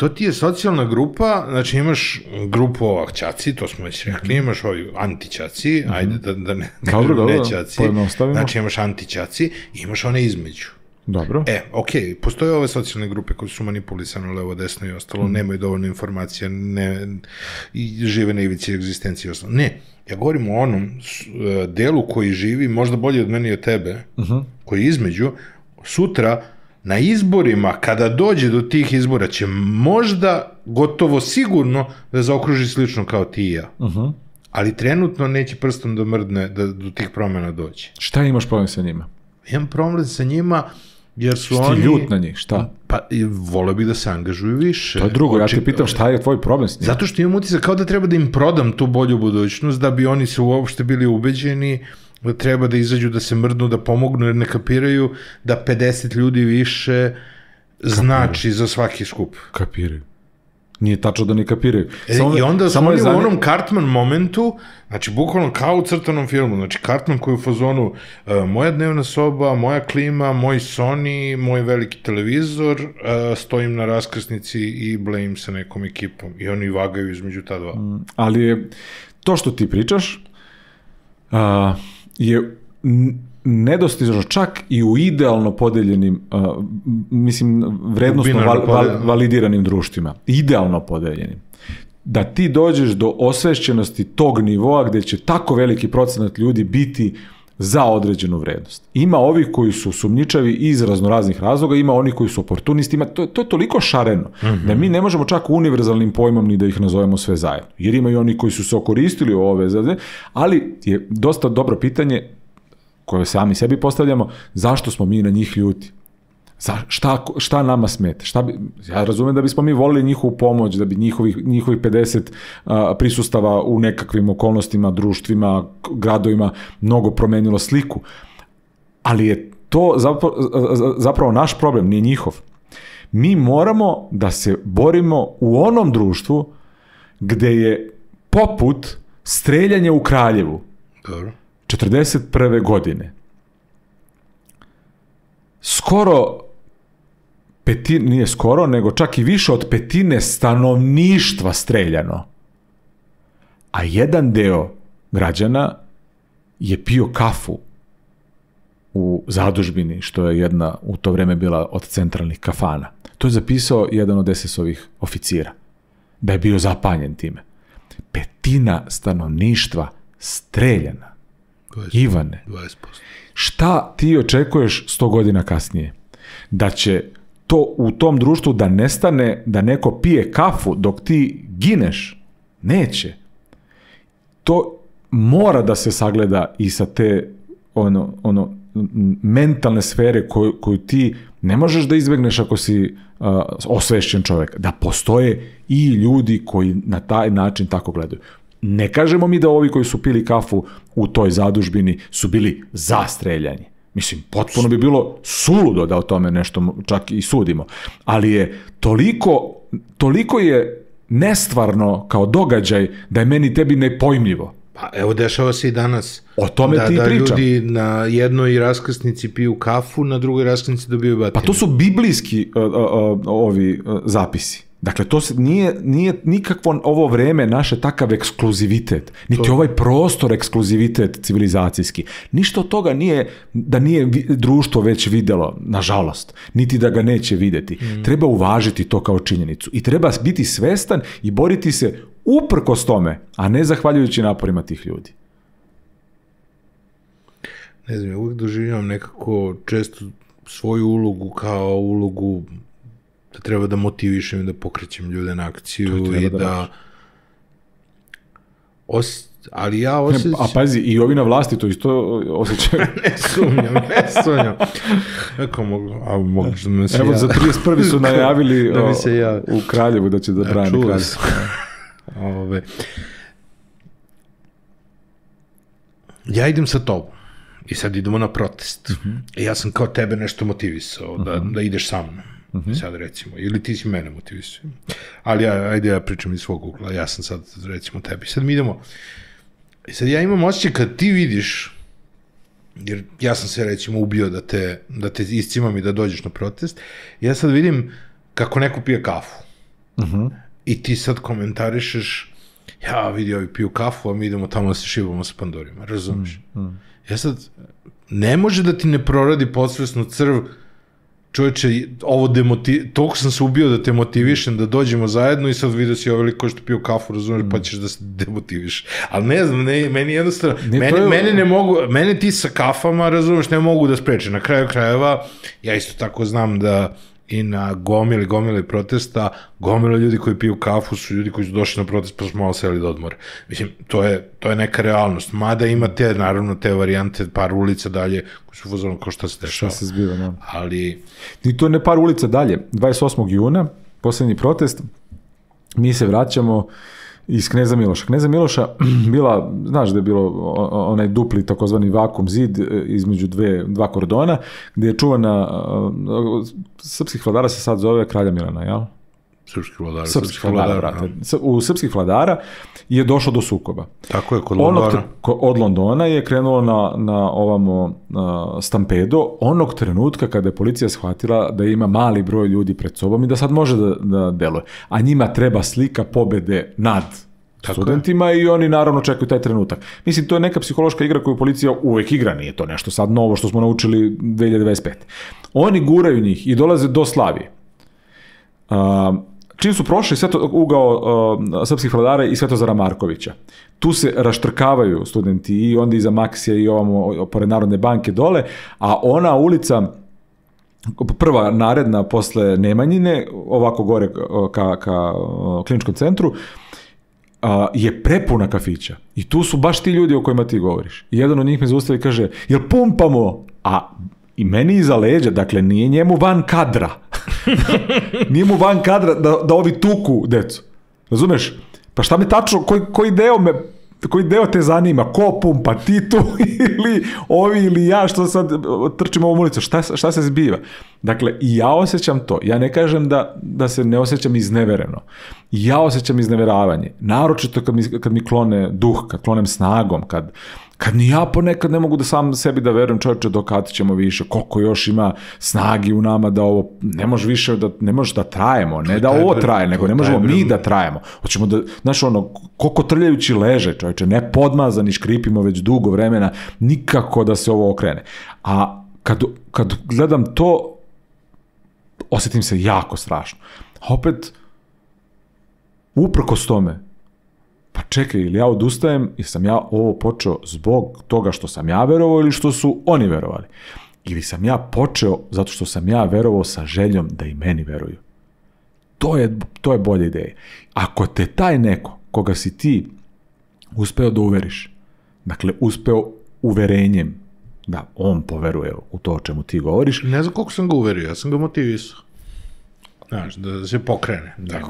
ti je socijalna grupa, znači imaš grupu ovak ćaci, to smo već rekli, imaš ovi antićaci, ajde da ne kažem ne ćaci, znači imaš antićaci i imaš one između. Dobro. Okej, postoje ove socijalne grupe koje su manipulisane levo, desno i ostalo, nemaju dovoljno informacija, i žive na ivici egzistencije i ostalo. Ne, ja govorim o onom delu koji živi, možda bolje od mene i od tebe, koji između, sutra na izborima, kada dođe do tih izbora, će možda gotovo sigurno da zaokruži slično kao ti i ja. Ali trenutno neće prstom da mrdne da do tih promjena dođe. Šta imaš problem sa njima? Imam problem sa njima jer su oni... Šti ljut na njih, šta? Pa voleo bih da se angažuju više. To je drugo, ja te pitam šta je tvoj problem s njima? Zato što imam utisak kao da treba da im prodam tu bolju budućnost, da bi oni se uopšte bili ubeđeni da treba da izađu, da se mrdnu, da pomognu, jer ne kapiraju da 50 ljudi više znači za svaki skup. Kapiraju. Nije tačno da ne kapiraju. I onda su oni u onom Cartman momentu, znači bukvalno kao u crtanom filmu, znači Cartman koji je u fazonu moja dnevna soba, moja klima, moj Sony, moj veliki televizor, stojim na raskrsnici i blejim sa nekom ekipom. I oni vagaju između ta dva. Ali je to što ti pričaš je nedostižno čak i u idealno podeljenim, vrednostno validiranim društvima. Idealno podeljenim. Da ti dođeš do osvešćenosti tog nivoa gde će tako veliki procenat ljudi biti za određenu vrednost. Ima ovih koji su sumnjičavi iz raznoraznih razloga, ima oni koji su oportunisti, to je toliko šareno da mi ne možemo čak univerzalnim pojmom ni da ih nazovemo sve zajedno. Jer ima i oni koji su se okoristili u ove vezade, ali je dosta dobro pitanje koje sami sebi postavljamo, zašto smo mi na njih ljuti? Šta nama smeta? Ja razumijem da bismo mi volili njihovu pomoć, da bi njihovih 50 prisustava u nekakvim okolnostima, društvima, gradovima mnogo promenilo sliku. Ali je to zapravo naš problem, nije njihov. Mi moramo da se borimo u onom društvu gde je poput streljanja u Kraljevu 41. godine skoro nije skoro, nego čak i više od 1/5 stanovništva streljano. A jedan deo građana je pio kafu u zadužbini, što je jedna u to vreme bila od centralnih kafana. To je zapisao jedan od SS-ovih oficira, da je bio zapanjen time. 1/5 stanovništva streljana. 20%. Ivane, 20%. Šta ti očekuješ 100 godina kasnije? Da će to u tom društvu da nestane, da neko pije kafu dok ti gineš? Neće. To mora da se sagleda i sa te mentalne sfere koju ti ne možeš da izbegneš ako si osvešćen čovjek. Da postoje i ljudi koji na taj način tako gledaju. Ne kažemo mi da ovi koji su pili kafu u toj zadužbini su bili za streljanje. Mislim, potpuno bi bilo suludo da o tome nešto čak i sudimo. Ali je toliko je nestvarno kao događaj da je meni tebi nepojmljivo. Pa evo, dešava se i danas. O tome ti da pričam. Ljudi na jednoj raskrsnici piju kafu, na drugoj raskrsnici dobiju batine. Pa to su biblijski ovi zapisi. Dakle, to nije nikakvo ovo vreme naše takav ekskluzivitet, niti ovaj prostor ekskluzivitet civilizacijski. Ništa od toga da nije društvo već videlo, nažalost, niti da ga neće videti. Treba uvažiti to kao činjenicu i treba biti svestan i boriti se uprkos tome, a ne zahvaljujući naporima tih ljudi. Ne znam, ja uvijek doživljavam nekako često svoju ulogu kao ulogu da treba da motivišem i da pokrećem ljude na akciju i da... Ali ja osjećam... A pazi, i ovi na vlasti to isto osjećaju. Ne sumnjam. Eko mogu da me se Evo, za 31. su najavili da mi se u Kraljevu da će da brani Kraljevu. Ja idem sa tobom i sad idemo na protest. I ja sam kao tebe nešto motivisao da ideš sa mnom. Sad recimo, ili ti si mene motivisao. Ali ajde ja pričam iz svog ugla, ja sam sad recimo tebi. Sad mi idemo, i sad ja imam osjećaj kad ti vidiš, jer ja sam se recimo ubio da te iscimam i da dođeš na protest, ja sad vidim kako neko pije kafu. I ti sad komentarišeš, ja vidi ovi piju kafu, a mi idemo tamo da se šibamo sa pandurima, razumiješ? Ja sad, ne može da ti ne proradi podsvesno crv, čovječe, toliko sam se ubio da te motivišem da dođemo zajedno i sad vidio si ovaj lik ko što pio kafu, razumiješ, pa ćeš da se demotiviš. Ali ne znam, meni jednostavno, mene ti sa kafama, razumiješ, ne mogu da spreče. Na kraju krajeva, ja isto tako znam da i na gomili protesta, gomila ljudi koji piju kafu su ljudi koji su došli na protest pa su malo seli da odmore. Mislim, to je neka realnost. Mada ima naravno te varijante, par ulica dalje, koji su fuzorno kao šta se dešava. Šta se zbiva, da. Ali... I to ne par ulica dalje. 28. juna, posljednji protest, mi se vraćamo iz Kneza Miloša. Kneza Miloša bila, znaš da je bilo onaj dupli takozvani vakum zid između dva kordona, gdje je čuvana, srpskih vladara se sad zove Kralja Milana, jel? Srpskih vladara, brate. U srpskih vladara je došlo do sukoba. Tako je, kod Londona. Od Londona je krenulo na ovamo stampedo onog trenutka kada je policija shvatila da ima mali broj ljudi pred sobom i da sad može da deluje. A njima treba slika pobede nad studentima i oni naravno čekaju taj trenutak. Mislim, to je neka psihološka igra koju policija uvek igra, nije to nešto sad novo što smo naučili 2025. Oni guraju njih i dolaze do Slavije. Čim su prošli ugao srpskih vladara i Svetozara Markovića, tu se raštrkavaju studenti i onda iza Maksija i ovamo pored Narodne banke dole, a ona ulica, prva naredna posle Nemanjine, ovako gore ka kliničkom centru, je prepuna kafića. I tu su baš ti ljudi o kojima ti govoriš. I jedan od njih me zaustavi i kaže, jel pumpamo? A i meni iza leđa, dakle nije njemu van kadra. Nije mu van kadra da ovi tuku decu. Razumeš? Pa šta me tačno, koji deo te zanima? Ko pumpa? Ti tu ili ovi ili ja što sad trčim ovom ulicu? Šta se zbiva? Dakle, i ja osjećam to. Ja ne kažem da se ne osjećam iznevereno. Ja osjećam izneveravanje. Naročito kad mi klone duh, kad klonem snagom, kad ni ja ponekad ne mogu da sam sebi da verujem, čovječe, dokad ćemo više, koliko još ima snagi u nama da ovo, ne može više, ne može da trajemo, ne da ovo traje, nego ne možemo mi da trajemo. Hoćemo da, znaš ono, koliko trljajući leže, čovječe, ne podmazani škripimo već dugo vremena, nikako da se ovo okrene. A kad gledam to, osjetim se jako strašno. A opet, uprkos tome, pa čekaj, ili ja odustajem i sam ja ovo počeo zbog toga što sam ja verovao ili što su oni verovali. Ili sam ja počeo zato što sam ja verovao sa željom da i meni veruju. To je bolja ideja. Ako te taj neko koga si ti uspeo da uveriš, dakle uspeo uverenjem da on poveruje u to o čemu ti govoriš. Ne znam koliko sam ga uverio, ja sam ga motivisao. Znaš, da se pokrene. Ne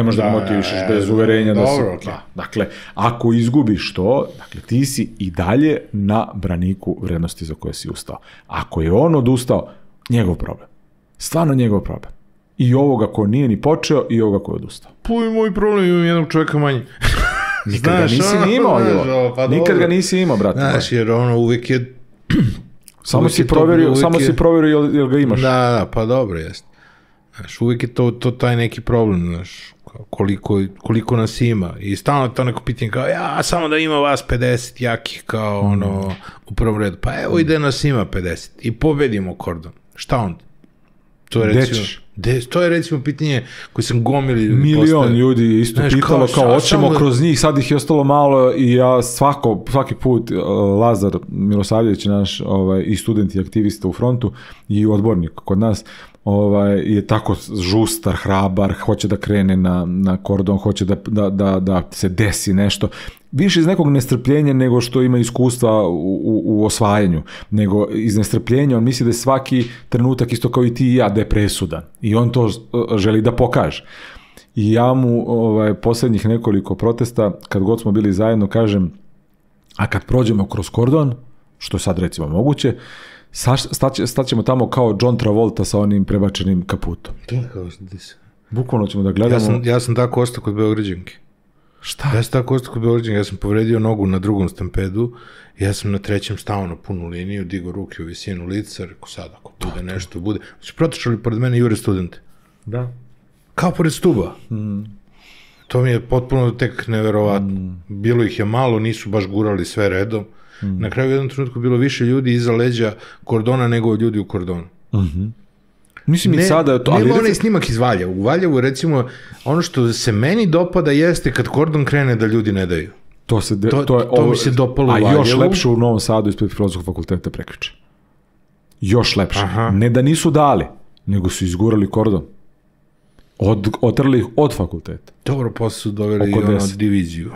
možeš da ga motivišeš bez uverenja. Dobro, okay. Dakle, ako izgubiš to, dakle, ti si i dalje na braniku vrednosti za koje si ustao. Ako je on odustao, njegov problem. Stvarno njegov problem. I ovoga ko nije ni počeo i ovoga ko je odustao. Puj, moj problem, imam jednog čovjeka manje. Nikad ga nisi ni imao, nikad ga nisi imao, brate. Znaš, jer ono uvijek je... Samo si provjerio jel ga imaš. Da, pa dobro, jeste. Znaš, uvijek je to taj neki problem, znaš, koliko nas ima. I stalno to neko pitanje kao, ja, samo da ima vas 50 jakih, kao ono, u prvom redu. Pa evo i da nas ima 50 i pobedimo Kordon. Šta onda? To je recimo pitanje koje sam gomili. Milion ljudi isto pitalo kao hoćemo kroz njih, sad ih je ostalo malo i ja svaki put Lazar Milosavljević, naš i student i aktivista u frontu i odbornik kod nas, je tako žustar, hrabar, hoće da krene na Kordon, hoće da se desi nešto. Više iz nekog nestrpljenja nego što ima iskustva u osvajanju, nego iz nestrpljenja on misli da je svaki trenutak isto kao i ti i ja, da je presudan. I on to želi da pokaže. I ja mu posljednjih nekoliko protesta, kad god smo bili zajedno, kažem, a kad prođemo kroz Kordon, što je sad recimo moguće, staćemo tamo kao John Travolta sa onim prebačenim kaputom. Bukvalno ćemo da gledamo. Ja sam tako ostao kod Beograđanke. Šta? Ja sam tako ostao kod Beograđanke, ja sam povredio nogu na drugom stampedu, ja sam na trećem stao na punu liniju, digao ruke u visinu lica, rekao sad ako bude nešto, bude. Znači, protičali pored mene jure studente. Da. Kao pored stuba. To mi je potpuno tek neverovatno. Bilo ih je malo, nisu baš gurali sve redom. Na kraju u jednom trenutku bilo više ljudi iza leđa Kordona nego ljudi u Kordonu. Mislim i sada... Nema onaj snimak iz Valjevu. U Valjevu, recimo, ono što se meni dopada jeste kad Kordon krene da ljudi ne daju. To mi se dopalo u Valjevu. A još lepše u Novom Sadu ispred Filozofskog fakulteta prekriče. Još lepše. Aha. Ne da nisu dali, nego su izgurali Kordon. Otrli ih od fakulteta. Dobro, posle su doveli i ono diviziju.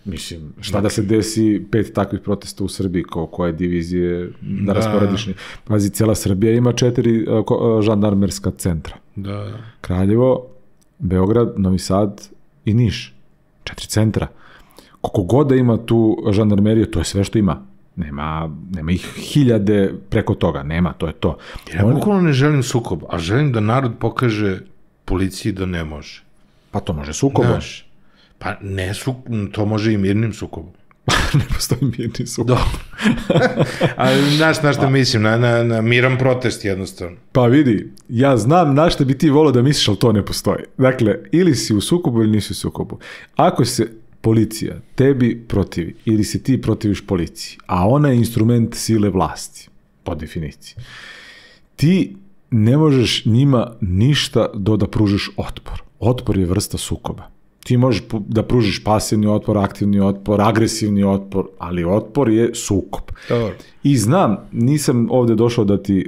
Mislim, šta da se desi 5 takvih protesta u Srbiji, koje divizije da rasporediš. Pazi, cijela Srbija ima 4 žandarmerska centra. Da. Kraljevo, Beograd, Novi Sad i Niš. 4 centra. Koliko god da ima tu žandarmerije, to je sve što ima. Nema ih hiljade preko toga. Nema, to je to. Ja bukvalno ne želim sukob, a želim da narod pokaže policiji da ne može. Pa to može sukobom. Pa ne, to može i mirnim sukobom. Ne postoji mirni sukob. Ali znaš na što mislim, na miran protest jednostavno. Pa vidi, ja znam na što bi ti volio da misliš, ali to ne postoji. Dakle, ili si u sukobu ili nisi u sukobu. Ako se policija tebi protivi ili se ti protiviš policiji, a ona je instrument sile vlasti, po definiciji, ti ne možeš njima ništa da pružiš otpor. Otpor je vrsta sukoba. Ti možeš da pružiš pasivni otpor, aktivni otpor, agresivni otpor, ali otpor je sukob. Dobar. I znam, nisam ovdje došao da ti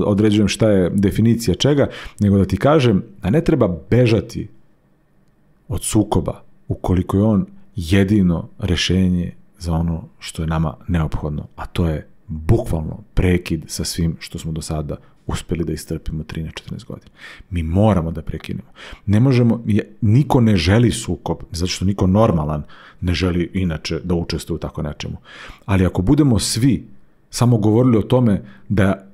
određujem šta je definicija čega, nego da ti kažem da ne treba bežati od sukoba ukoliko je on jedino rešenje za ono što je nama neophodno, a to je bukvalno prekid sa svim što smo do sada uspeli da istrpimo 13-14 godina. Mi moramo da prekinemo. Ne možemo, niko ne želi sukob, zato što niko normalan ne želi inače da učestvuje u tako nečemu. Ali ako budemo svi samo govorili o tome da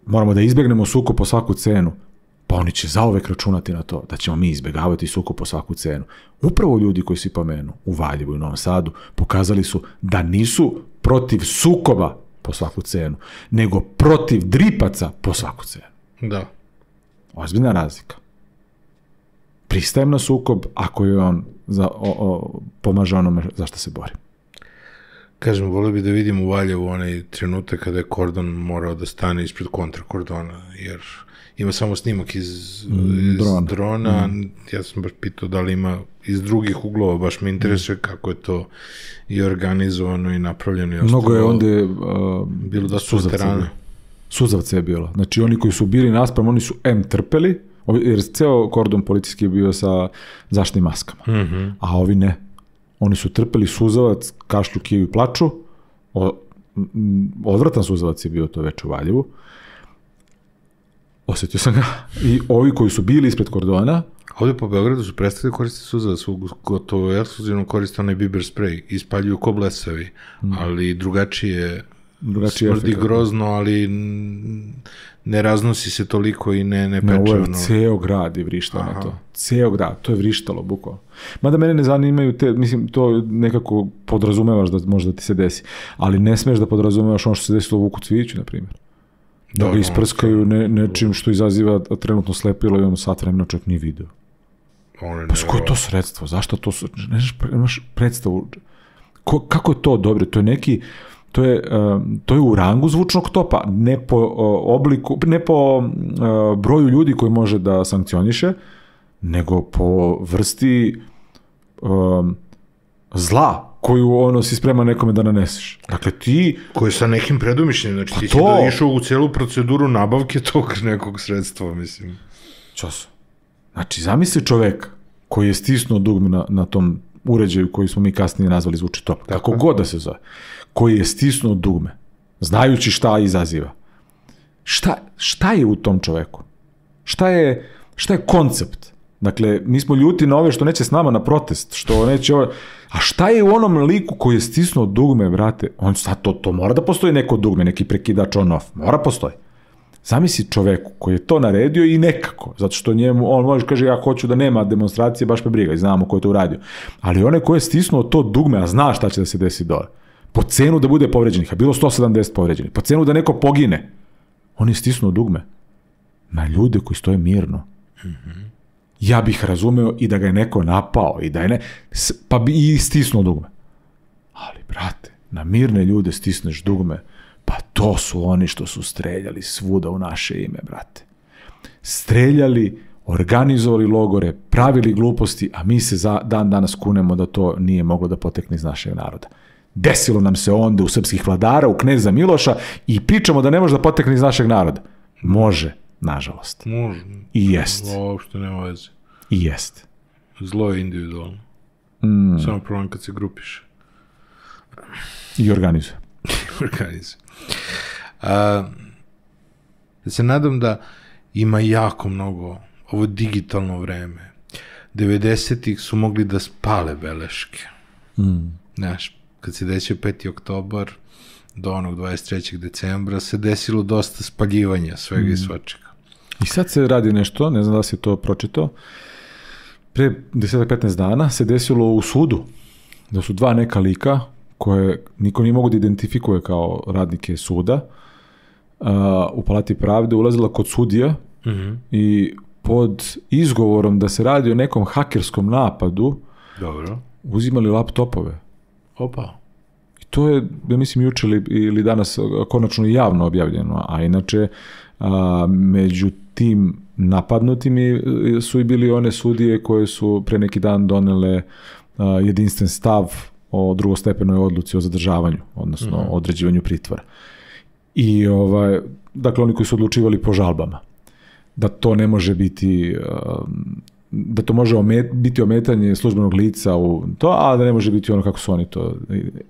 moramo da izbegnemo sukob po svaku cenu, pa oni će zauvek računati na to da ćemo mi izbegavati sukob po svaku cenu. Upravo ljudi koji si pomenu u Valjevu i Novom Sadu pokazali su da nisu protiv sukoba po svaku cenu, nego protiv dripaca po svaku cenu. Da. Ozbiljna razlika. Pristajem na sukob ako je on pomaže onome za što se bori. Kažem, volio bi da vidim u Valjevu onaj trenutak kada je kordon morao da stane ispred kontrakordona, jer ima samo snimak iz drona. Ja sam baš pitao da li ima iz drugih uglova, baš me interesuje kako je to i organizovano i napravljeno. I mnogo je onda bilo da su terana. Suzavce je bilo. Znači oni koji su bili naspram, oni su trpeli, jer ceo kordon policijski je bio sa zaštitnim maskama. A ovi ne. Oni su trpeli suzavac, kašlju, kiju i plaču. Odvratan suzavac je bio to već u Valjevu. Osjetio sam ga. I ovi koji su bili ispred kordona... Ovdje po Beogradu su prestali koristiti suzavac, su gotovo ekskluzivno koriste onaj biber sprej. Ispaljuju ko blesavi, ali drugačije smrdi grozno, ali ne raznosi se toliko i ne peče. Ovo je ceo grad je vrištao na to. Ceo grad, to je vrištalo bukvalno. Mada mene ne zanimaju te, mislim, to nekako podrazumevaš da možda ti se desi, ali ne smeš da podrazumevaš ono što se desilo u Vuku Cvijiću, na primjer. Da ga isprskaju nečim što izaziva trenutno slepilo i on sat vremena čovjek nije video. Pa s koje je to sredstvo? Zašto to? Nemaš predstavu. Kako je to dobro? To je neki... To je u rangu zvučnog topa, ne po obliku, ne po broju ljudi koji može da sankcioniše, nego po vrsti zla koju ono si spreman nekome da naneseš. Dakle, ti... Koji sa nekim predumišljenjem, znači ti si da išao u celu proceduru nabavke tog nekog sredstva, mislim. Čas. Znači, zamisli čoveka koji je stisnuo dugme na tom uređaju koji smo mi kasnije nazvali zvuči top. Kako god da se zove. Koji je stisnuo dugme, znajući šta izaziva. Šta je u tom čoveku? Šta je koncept? Dakle, mi smo ljuti na ove što neće s nama na protest, što neće ovo... A šta je u onom liku koji je stisnuo dugme, brate? On sad to mora da postoji neko dugme, neki prekidač on-off. Mora postoji. Zamisli čoveku koji je to naredio i nekako, zato što njemu, on može kaže ja hoću da nema demonstracije, baš me briga i znamo ko je to uradio. Ali onaj koji je stisnuo to dugme, a zna šta će da se desi dole, po cenu da bude povređenih, a bilo 170 povređenih, po cenu da neko pogine, on je stisnuo dugme na ljude koji stoje mirno. Ja bih razumeo i da ga je neko napao, i da je pa bi i stisnuo dugme. Ali, brate, na mirne ljude stisneš dugme, pa to su oni što su streljali svuda u naše ime, brate. Streljali, organizovali logore, pravili gluposti, a mi se dan danas kunemo da to nije moglo da potekne iz našeg naroda. Desilo nam se onda u srpskih vladara, u kneza Miloša i pričamo da ne može da potekne iz našeg naroda. Može, nažalost. Može. I jest. Zlo uopšte nema veze. I jest. Zlo je individualno. Samo problem kad se grupiše. I organizuje. Da se nadam da ima jako mnogo ovo digitalno vreme. 90-ih su mogli da spale beleške. Znaš, kad se desio 5. oktobar do onog 23. decembra se desilo dosta spaljivanja svega i svačega. I sad se radi nešto, ne znam da si to pročitao, pre 10-15 dana se desilo u sudu, da su dva neka lika koje niko nije mogu da identifikuje kao radnike suda, u Palati pravde ulazila kod sudija i pod izgovorom da se radi o nekom hakerskom napadu uzimali laptopove. Opa. I to je, ja mislim, juče ili danas konačno javno objavljeno, a inače među tim napadnutim su i bili one sudije koje su pre neki dan donele jedinstven stav o drugostepenoj odluci o zadržavanju, odnosno određivanju pritvora. I dakle, oni koji su odlučivali po žalbama. Da to ne može biti, da to može biti ometanje službenog lica u to, a da ne može biti ono kako su oni to.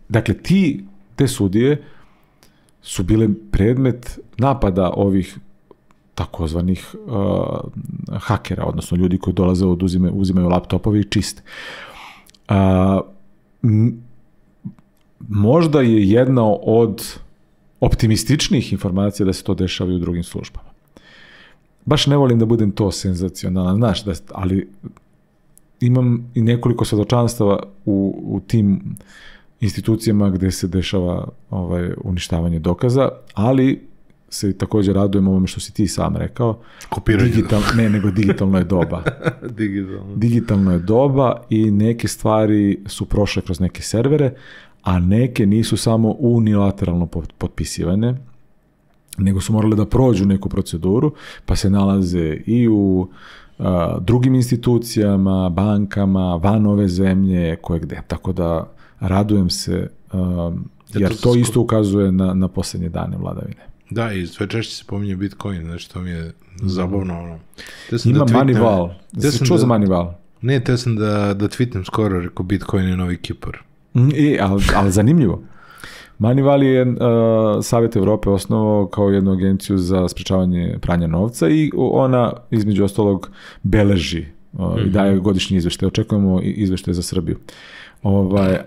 Dakle, te sudije su bile predmet napada ovih takozvanih hakera, odnosno ljudi koji dolaze, uzimaju laptopove i čiste. Možda je jedna od optimističnijih informacija da se to dešava i u drugim službama. Baš ne volim da budem to senzacionalan, znaš, ali imam i nekoliko svedočanstava u tim institucijama gde se dešava uništavanje dokaza, ali se također radujem ovome što si ti sam rekao. Digitalno je doba. Digitalno je doba i neke stvari su prošle kroz neke servere, a neke nisu samo unilateralno potpisivane, nego su morale da prođu neku proceduru, pa se nalaze i u drugim institucijama, bankama, van ove zemlje, koje gde. Tako da radujem se, jer to isto ukazuje na posljednje dane vladavine. Da, i sve češće se pominje Bitcoin, znači to mi je zabavno. Ima Moneyval. Si čuo za Moneyval? Ne, te sam da tweetam skoro, rekao Bitcoin je novi Kipar. Ali zanimljivo. Moneyval je Savjet Evrope osnovao kao jednu agenciju za sprečavanje pranja novca i ona između ostalog beleži i daje godišnji izveštaj. Očekujemo izveštaj za Srbiju.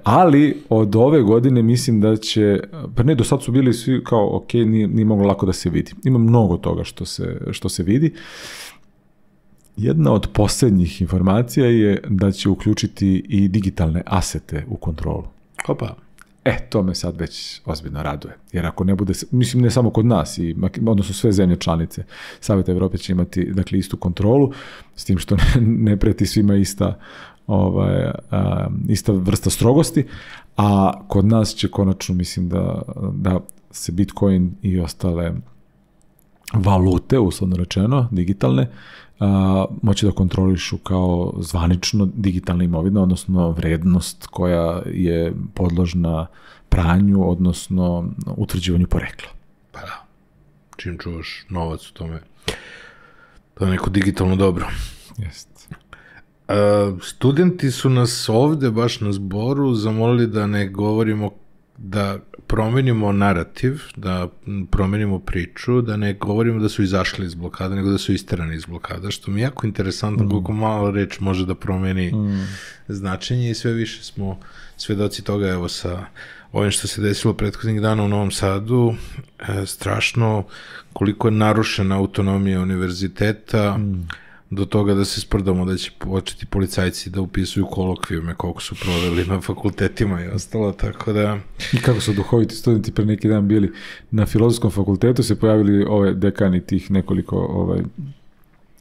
Ali od ove godine mislim da će, pa ne, do sad su bili svi kao ok, nije moglo lako da se vidi. Ima mnogo toga što se vidi. Jedna od posljednjih informacija je da će uključiti i digitalne asete u kontrolu. Opa. To me sad već ozbiljno raduje. Jer ako ne bude, mislim ne samo kod nas, odnosno sve zemlje članice Savjeta Evrope će imati dakle istu kontrolu, s tim što ne preti svima ista vrsta strogosti, a kod nas će konačno, mislim da se Bitcoin i ostale valute, uslovno rečeno, digitalne, moći da kontrolišu kao zvanično digitalna imovina, odnosno vrednost koja je podložna pranju, odnosno utvrđivanju porekla. Pa da, čim čuvaš novac u tome, to je neko digitalno dobro. Jeste. Studenti su nas ovde, baš na zboru, zamolili da ne govorimo, da promenimo narativ, da promenimo priču, da ne govorimo da su izašli iz blokada, nego da su isterani iz blokada, što mi je jako interesantno koliko malo reč može da promeni značenje i sve više smo svedoci toga, evo sa ovim što se desilo prethodnih dana u Novom Sadu, strašno koliko je narušena autonomija univerziteta, do toga da se sprdamo da će početi policajci da upisuju kolokvijume koliko su proveli na fakultetima i ostalo, tako da... I kako su duhoviti studenti pre neki dan bili na Filozofskom fakultetu, se pojavili ove dekani tih nekoliko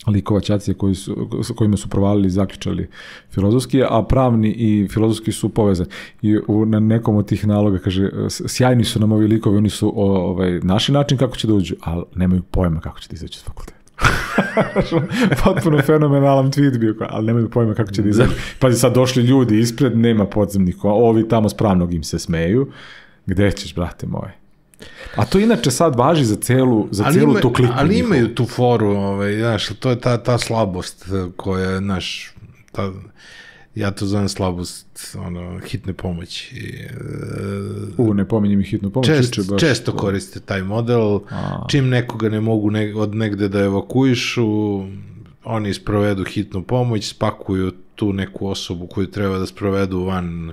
likova ćacije kojima su provalili i zaključali filozofski, a pravni i filozofski su povezani. I na nekom od tih naloga kaže, sjajni su nam ovi likovi, oni su naši način kako će da uđu, ali nemaju pojma kako će da izaći iz fakulteta. Potpuno fenomenalan tweet bio, ali nemaju pojma kako će da izaći. Pazi, sad došli ljudi ispred, nema podzemnih, ovi tamo s pravnog im se smeju. Gde ćeš, brate moje? A to inače sad važi za celu tu kliku. Ali imaju tu foru, znaš, to je ta slabost koja, znaš, ja to zovem slabost hitne pomoći. Ne pominjem i hitnu pomoć. Često koriste taj model. Čim nekoga ne mogu od negde da evakuišu, oni sprovedu hitnu pomoć, spakuju tu neku osobu koju treba da sprovedu van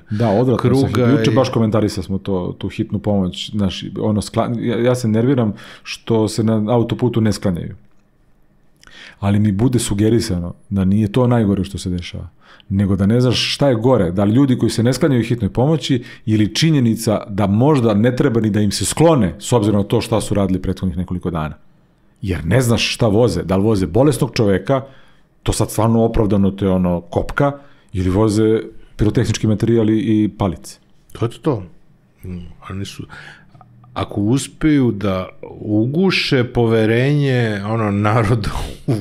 kruga. Juče baš komentarisali smo tu hitnu pomoć. Znaš, ja se nerviram što se na autoputu ne sklanjaju. Ali mi bude sugerisano da nije to najgore što se dešava, nego da ne znaš šta je gore, da li ljudi koji se ne sklanjaju hitnoj pomoći ili činjenica da možda ne treba ni da im se sklone s obzirom na to šta su radili prethodnih nekoliko dana. Jer ne znaš šta voze, da li voze bolesnog čoveka, to sad stvarno opravdano te kopka, ili voze pirotehnički materijali i palice. To je to. Oni su... Ako uspeju da uguše poverenje naroda u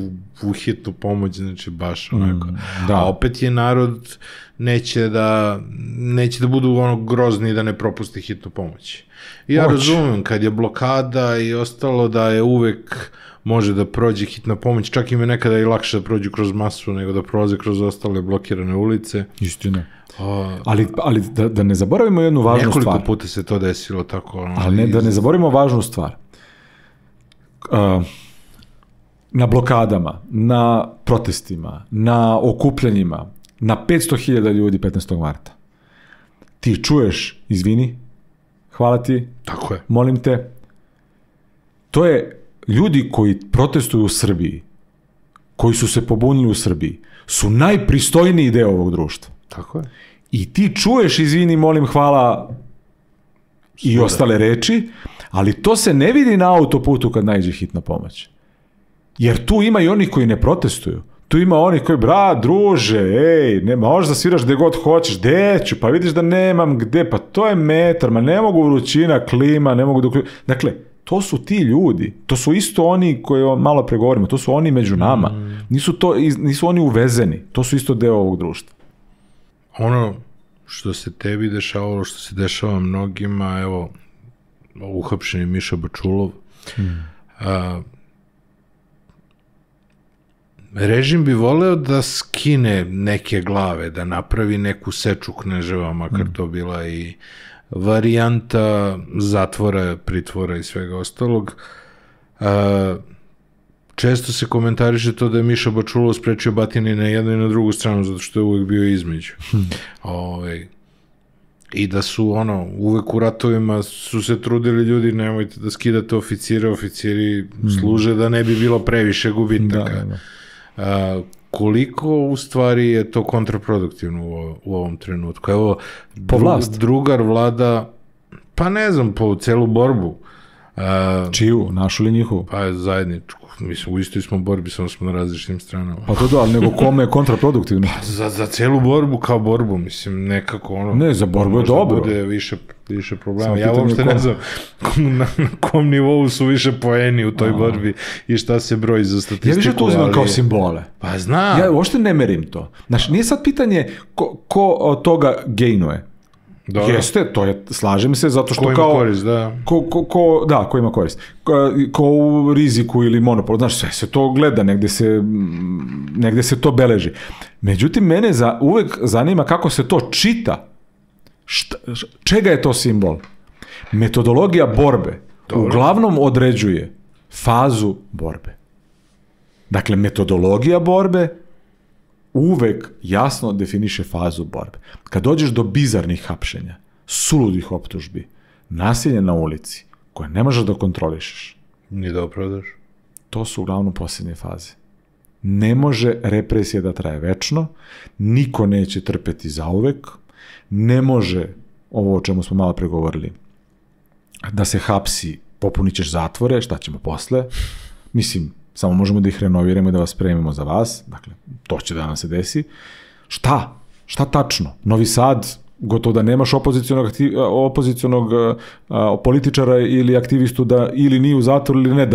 u hitnu pomoć, znači baš onako. da. A opet je narod neće da budu ono grozni da ne propusti hitnu pomoć. Ja razumem kad je blokada i ostalo da je uvek može da prođe hitna pomoć, čak im je nekada i lakše da prođu kroz masu nego da prolaze kroz ostale blokirane ulice. Istina. Ali da ne zaboravimo jednu važnu stvar. Nekoliko puta se to desilo tako. Ali da ne zaboravimo važnu stvar. Na blokadama, na protestima, na okupljanjima, na 500.000 ljudi 15. marta. Ti čuješ, izvini, hvala ti, tako je. Molim te. To je ljudi koji protestuju u Srbiji, koji su se pobunili u Srbiji, su najpristojniji deo ovog društva. Tako je. I ti čuješ, izvini, molim, hvala i ostale reči, ali to se ne vidi na autoputu kad naiđe hitna pomoć. Jer tu ima i onih koji ne protestuju. Tu ima onih koji, druže, ne možeš da sviraš gde god hoćeš, gde ću, pa vidiš da nemam gde, pa to je metar, ma ne mogu vrućina, klima, ne mogu da... Dakle, to su ti ljudi, to su isto oni koji malo pregovorimo, to su oni među nama. Nisu oni uvezeni, to su isto deo ovog društva. Ono što se tebi dešavalo, što se dešava mnogima, evo, uhapšeni Miša Bačulov, režim bi voleo da skine neke glave, da napravi neku seču Kneževa, makar to bila i varijanta zatvora, pritvora i svega ostalog. Često se komentariše to da je Miša Bačulov sprečio batine na jednu i na drugu stranu, zato što je uvek bio između. I da su, uvek u ratovima su se trudili ljudi, nemojte da skidate oficire, oficiri služe da ne bi bilo previše gubitaka. Koliko u stvari je to kontraproduktivno u ovom trenutku? Evo, drugar vlada, pa ne znam, po celu borbu. Čiju? Našu ili njihovu? Pa zajedničku. Mislim, u istoj smo borbi, samo smo na različitim stranama. Pa to ali nego kome je kontraproduktivno? Za celu borbu kao borbu, mislim, nekako Ne, za borbu je dobro. Bude više problema. Ja uopšte ne znam na kom nivou su više poeni u toj borbi i šta se broji za statistiku. Ja više to uzimam kao simbole. Pa znam. Ja uopšte ne merim to. Znaš, nije sad pitanje ko od toga gejnuje. Jeste, to je, slažem se, zato što ko ima korist, da. Ko ima korist. Ko u riziku ili monopolu, znaš, sve se to gleda, negde se to beleži. Međutim, mene uvek zanima kako se to čita. Čega je to simbol? Metodologija borbe uglavnom određuje fazu borbe. Dakle, metodologija borbe uvek jasno definiše fazu borbe. Kad dođeš do bizarnih hapšenja, suludih optužbi, nasilja na ulici, koje ne možeš da kontrolišeš, ni da opravdaš, to su uglavnom posljednje faze. Ne može represija da traje večno, niko neće trpeti zauvek, ne može, ovo o čemu smo malo pregovorili, da se hapsi, popunit ćeš zatvore, šta ćemo posle? Mislim, samo možemo da ih renoviramo i da vas spremimo za vas. Dakle, to će da nam se desi. Šta? Šta tačno? Novi Sad, gotovo da nemaš opozicionog političara ili aktivistu da ili nije u zatvoru ili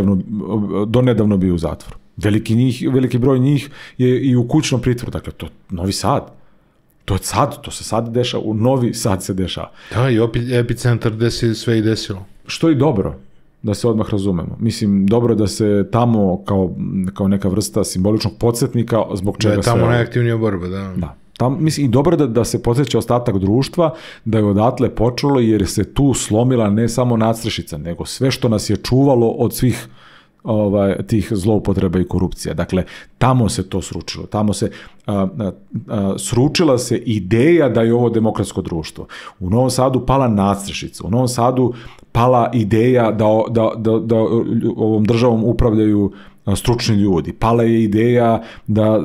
donedavno bio u zatvoru. Veliki broj njih je i u kućnom pritvoru. Dakle, to Novi Sad. To se sad dešava, u Novi Sad se dešava. Da, i epicentar gde se sve i desilo. Što je dobro, da se odmah razumemo. Mislim, dobro da se tamo kao neka vrsta simboličnog podsjetnika zbog čega sve... Da je tamo najaktivnija borba, da. Da. Mislim, i dobro da se podsjeća ostatak društva, da je odatle počelo, jer se tu slomila ne samo nadstrešica, nego sve što nas je čuvalo od svih tih zloupotreba i korupcija. Dakle, tamo se to sručilo. Tamo se sručila se ideja da je ovo demokratsko društvo. U Novom Sadu pala nadstrešica. U Novom Sadu pala ideja da ovom državom upravljaju stručni ljudi. Pala je ideja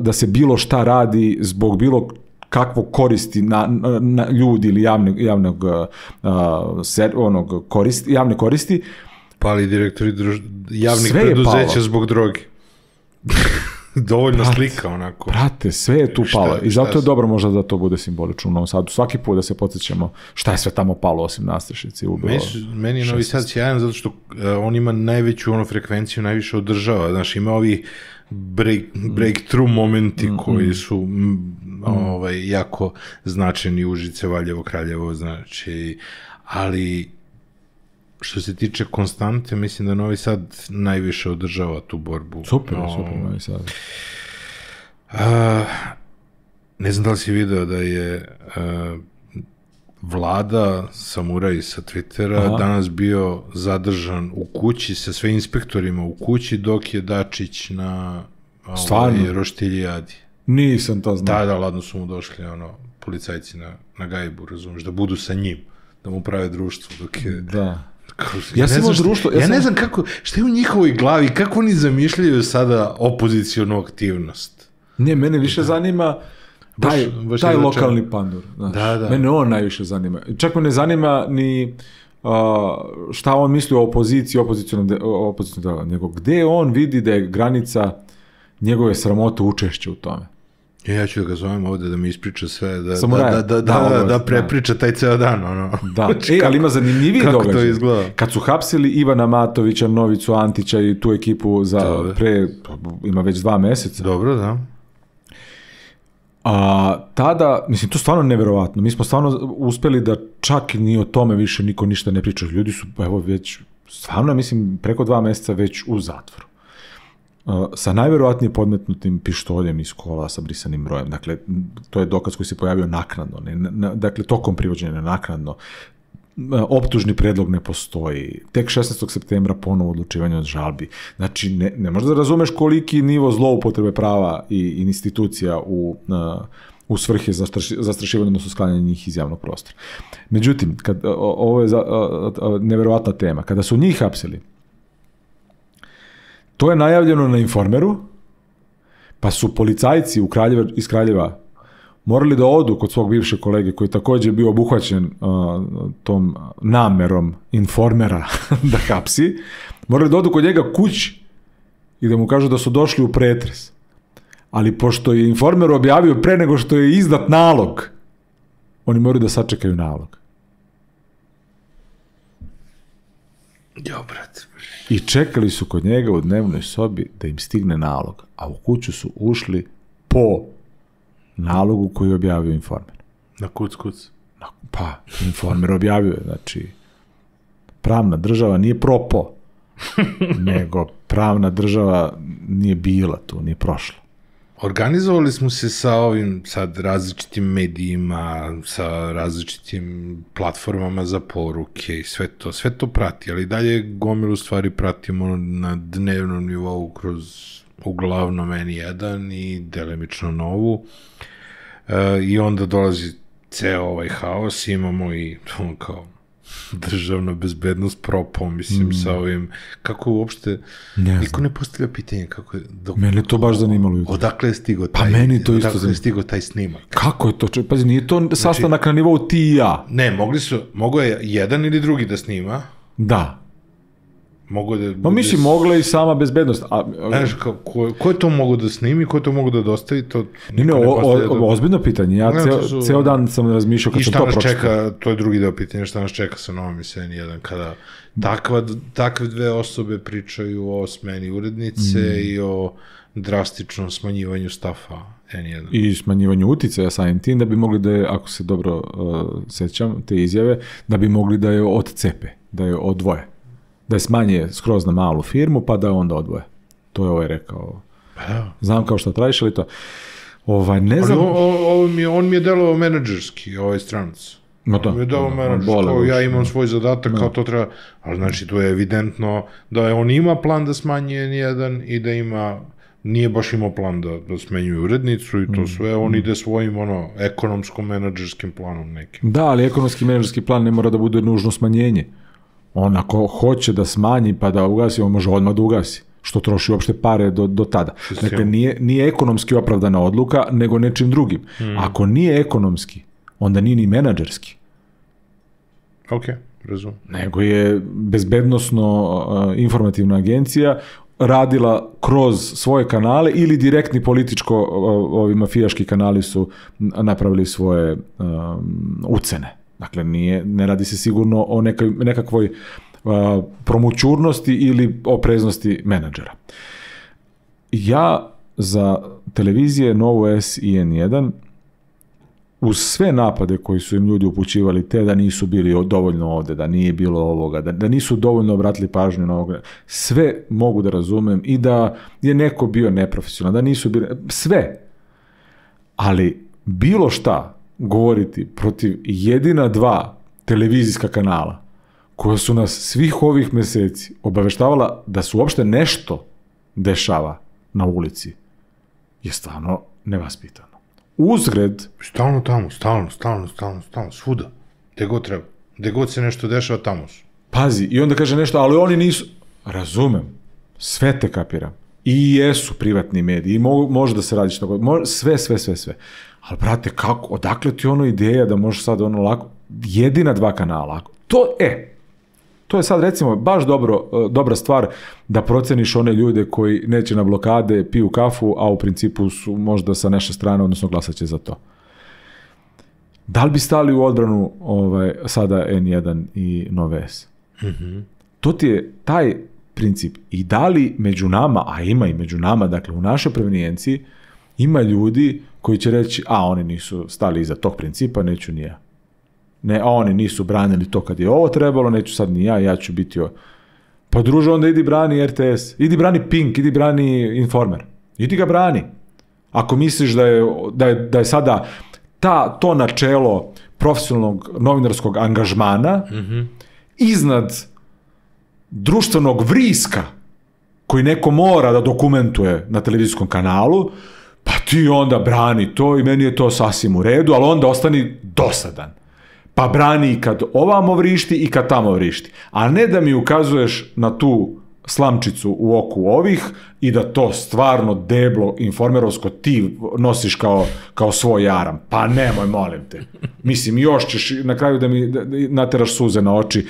da se bilo šta radi zbog bilo kakvog koristi na ljudi ili javne koristi. Pali direktori javnih preduzeća zbog droge. dovoljno slika onako. Brate, sve je tu palo. I zato je dobro možda da to bude simbolično u Novom Sadu. Svaki put da se podsjećamo šta je sve tamo palo osim nastrešnici. Meni je Novi Sad sjajan zato što on ima najveću frekvenciju, najviše održava. Znaš, ima ovi breakthrough momenti koji su jako značajni, Užice, Valjevo, Kraljevo, znači, ali što se tiče konstante, mislim da Novi Sad najviše održava tu borbu. Super Novi Sad. Ne znam da li si video da je Vlada, samuraj sa Twittera, danas bio zadržan u kući sa sve inspektorima u kući dok je Dačić na roštiljadi. Nisam to znao. Da, ladno su mu došli policajci na gajbu, razumiješ, da budu sa njim, da mu prave društvo dok je... Da. Ja ne znam kako, šta je u njihovoj glavi, kako oni zamišljaju sada opozicijonu aktivnost. Ne, mene više zanima taj lokalni pandur. Da. Mene on najviše zanima. Čak me ne zanima ni šta on misli o opoziciji, opozicijnom, nego gde on vidi da je granica njegove sramote učešće u tome. Ja ću da ga zovem ovde da mi ispriča sve, da prepriča taj ceo dan. Da, ali ima zanimljiviji događaj. Kad su hapsili Ivana Matovića, Novicu Antića i tu ekipu ima već 2 meseca. Dobro, da. Tada, mislim, to stvarno neverovatno. Mi smo stvarno uspeli da čak ni o tome više niko ništa ne priča. Ljudi su, evo, već, stvarno, mislim, preko 2 meseca već u zatvoru. Sa najverovatnije podmetnutim pištoljem iz kola sa brisanim brojem. Dakle, to je dokaz koji se pojavio naknadno. Dakle, tokom privođenja naknadno. Optužni predlog ne postoji. Tek 16. septembra ponovo odlučivanje od žalbi. Znači, ne možda da razumeš koliki nivo zloupotrebe prava i institucija u svrhe zastrašivanja, odnosno sklanjanja njih iz javnog prostora. Međutim, ovo je neverovatna tema. Kada su njih hapsili, to je najavljeno na Informeru, pa su policajci iz Kraljeva morali da odu kod svog bivšeg kolege, koji također bio obuhvaćen tom namerom Informera da hapsi, morali da odu kod njega kući i da mu kažu da su došli u pretres. Ali pošto je Informer objavio pre nego što je izdat nalog, oni moraju da sačekaju nalog. Jo, brate. I čekali su kod njega u dnevnoj sobi da im stigne nalog, a u kuću su ušli po nalogu koji je objavio Informer. Na kuc. Pa, Informer objavio je, znači, pravna država nije propo, nego pravna država nije bila tu, nije prošla. Organizovali smo se sa ovim sad različitim medijima, sa različitim platformama za poruke i sve to prati, ali dalje gomilu stvari pratimo na dnevnom nivou kroz uglavnom N1 i delimično Novu i onda dolazi ceo ovaj haos, imamo i kao državna bezbednost propom, mislim, sa ovim, kako uopšte, niko ne postavlja pitanje kako je... Mene to baš zanimalo. Odakle je stigo taj... Pa meni to isto odakle je stigo taj snimak. Kako je to? Pazi, nije to sastanak na nivou ti i ja. Ne, mogo je jedan ili drugi da snima. Da. Mogu da... Pa mislim, mogla i sama bezbednost. Znaš, ko je to mogu da snimi, ko je to mogu da dostavi, to... Ne, ozbiljno pitanje. Ja ceo dan sam razmišljao kad sam to pročitao. I šta nas čeka, to je drugi deo pitanja, šta nas čeka sa Novom i N1, kada takve dve osobe pričaju o smeni urednice i o drastičnom smanjivanju stafa N1. I smanjivanju uticaja samim tim, da bi mogli da je, ako se dobro sećam, te izjave, da bi mogli da je odcepe, da je odvoje. Da je smanje skroz na malu firmu, pa da onda odvoje. To je ovaj rekao. Znam kao što trajiš, ali to... ne znam... On mi je delovao menadžerski, ovaj stranac. On mi je delovao menadžerski, ja imam svoj zadatak, kao to treba... Ali znači, to je evidentno da on ima plan da smanji N1 i da ima... Nije baš imao plan da smenjuje urednicu i to sve, on ide svojim ekonomsko-menadžerskim planom nekim. Da, ali ekonomski-menadžerski plan ne mora da bude nužno smanjenje. On ako hoće da smanji pa da ugasi, on može odmah da ugasi. Što troši uopšte pare do tada. Dakle, nije ekonomski opravdana odluka, nego nečim drugim. Ako nije ekonomski, onda nije ni menadžerski. Ok, razum. Nego je bezbednosno informativna agencija radila kroz svoje kanale ili direktni političko, ovi mafijaški kanali su napravili svoje ucene. Dakle, ne radi se sigurno o nekakvoj promućurnosti ili opreznosti menadžera. Ja za televizije Novu S i N1 uz sve napade koji su im ljudi upućivali, te da nisu bili dovoljno ovde, da nije bilo ovoga, da nisu dovoljno obratili pažnju na ovoga, sve mogu da razumem i da je neko bio neprofesionalan, da nisu bili, sve. Ali bilo šta govoriti protiv jedina 2 televizijska kanala koja su nas svih ovih meseci obaveštavala da se uopšte nešto dešava na ulici je stvarno nevaspitano. Uzgred... Stalno tamo, stalno, svuda. Gde god treba. Gde god se nešto dešava, tamo su. Pazi, i onda kaže nešto, ali oni nisu... Razumem, sve te kapiram. I jesu privatni mediji, i može da se radi što god, sve. Ali, brate, kako, odakle ti ono ideja da možeš sad ono lako... Jedina 2 kanala. To je sad, recimo, baš dobra stvar da proceniš one ljude koji neće na blokade, piju kafu, a u principu su možda sa naše strane, odnosno glasat će za to. Da li bi stali u odbranu sada N1 i Nove S? Mm-hmm. To ti je taj princip. I da li među nama, a ima i među nama, dakle u našoj provenijenciji, ima ljudi koji će reći, oni nisu stali iza tog principa, neću ni ja. Ne, oni nisu branili to kad je ovo trebalo, neću sad ni ja ću biti Pa druže, onda idi brani RTS, idi brani Pink, idi brani Informer. Idi ga brani. Ako misliš da je sada to načelo profesionalnog novinarskog angažmana iznad društvenog vriska koji neko mora da dokumentuje na televizijskom kanalu, pa ti onda brani to i meni je to sasvim u redu, ali onda ostani dosadan. Pa brani i kad ovamo vrišti i kad tamo vrišti. A ne da mi ukazuješ na tu slamčicu u oku ovih i da to stvarno deblo informerovsko ti nosiš kao svoj jaram. Pa nemoj, molim te. Mislim, još ćeš na kraju da mi nateraš suze na oči,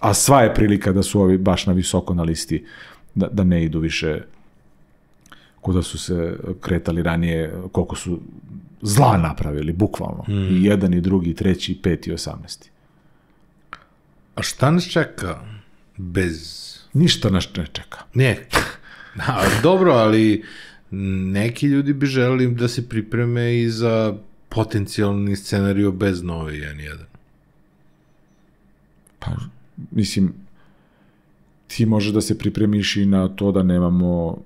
a sva je prilika da su ovi baš na visoko na listi, da ne idu više kuda su se kretali ranije, koliko su zla napravili, bukvalno. I jedan, i drugi, i treći, i peti, i 18. A šta nas čeka bez... Ništa nas ne čeka. Ne. Dobro, ali neki ljudi bi želeli da se pripreme i za potencijalni scenario bez Nove N1. Pa, mislim, ti možeš da se pripremiš i na to da nemamo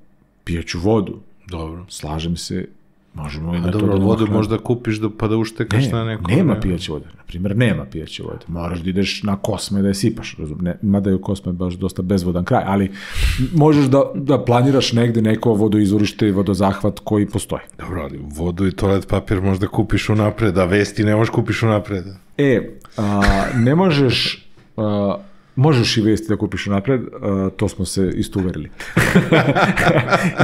pijeću vodu. Dobro. Slažem se. Možemo i na to da vodu možda kupiš pa da uštekaš na neko. Nema pijeće vode. Na primjer, nema pijeće vode. Moraš da ideš na Kosme da je sipaš. Mada je u Kosme baš dosta bezvodan kraj, ali možeš da planiraš negde neko vodoizvorište i vodozahvat koji postoji. Dobro, ali vodu i toalet papir možda kupiš unapred, a vesti ne možeš kupiš unapred. Ne možeš... Možeš i vesti da kupiš unapred, to smo se isto uverili.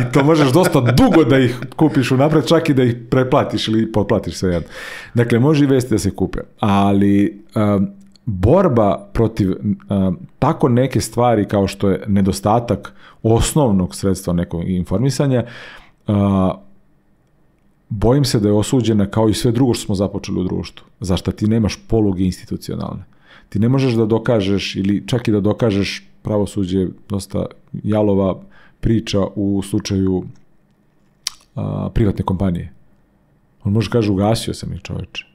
I to možeš dosta dugo da ih kupiš unapred, čak i da ih preplatiš ili potplatiš sve jedno. Dakle, može i vesti da se kupe, ali borba protiv tako neke stvari kao što je nedostatak osnovnog sredstva nekog informisanja, bojim se da je osuđena kao i sve drugo što smo započeli u društvu. Zašto ti nemaš poluge institucionalne? Ti ne možeš da dokažeš ili čak i da dokažeš, pravosuđe je dosta jalova priča u slučaju privatne kompanije. On može kaže ugasio sam ih, čoveče.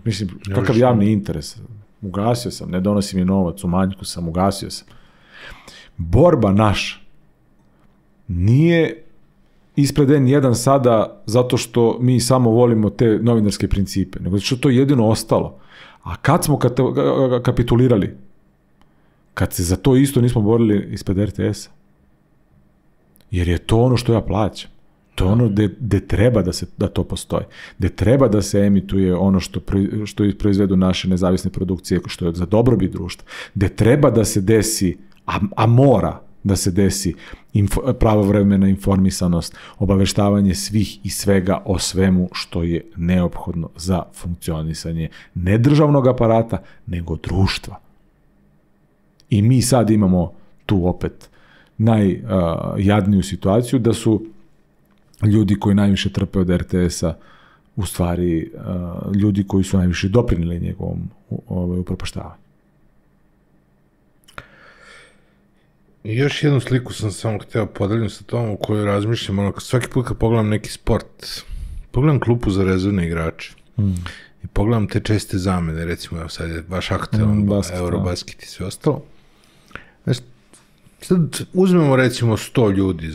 Mislim, kakav javni interes. Ugasio sam, ne donosi mi novac, u manjku sam, ugasio sam. Borba naša nije ispred N1 sada zato što mi samo volimo te novinarske principe, nego zato što to je jedino ostalo. A kad smo kapitulirali? Kad se za to isto nismo borili ispred RTS-a. Jer je to ono što ja plaćam. To je ono gde treba da to postoji. Gde treba da se emituje ono što proizvedu naše nezavisne produkcije, što je za dobrobit društva. Gde treba da se desi, a mora da se desi pravovremena informisanost, obaveštavanje svih i svega o svemu što je neophodno za funkcionisanje ne državnog aparata, nego društva. I mi sad imamo tu opet najjadniju situaciju, da su ljudi koji najviše trpe od RTS-a u stvari ljudi koji su najviše doprinijeli njegovom upropaštavanju. Još jednu sliku sam samo hteo podelim sa tom u kojoj razmišljam, svaki put kad pogledam neki sport, pogledam klupu za rezervne igrače i pogledam te česte zamene, recimo evo sad je baš aktualan Eurobasket i sve ostalo. Znači, sad uzmemo recimo 100 ljudi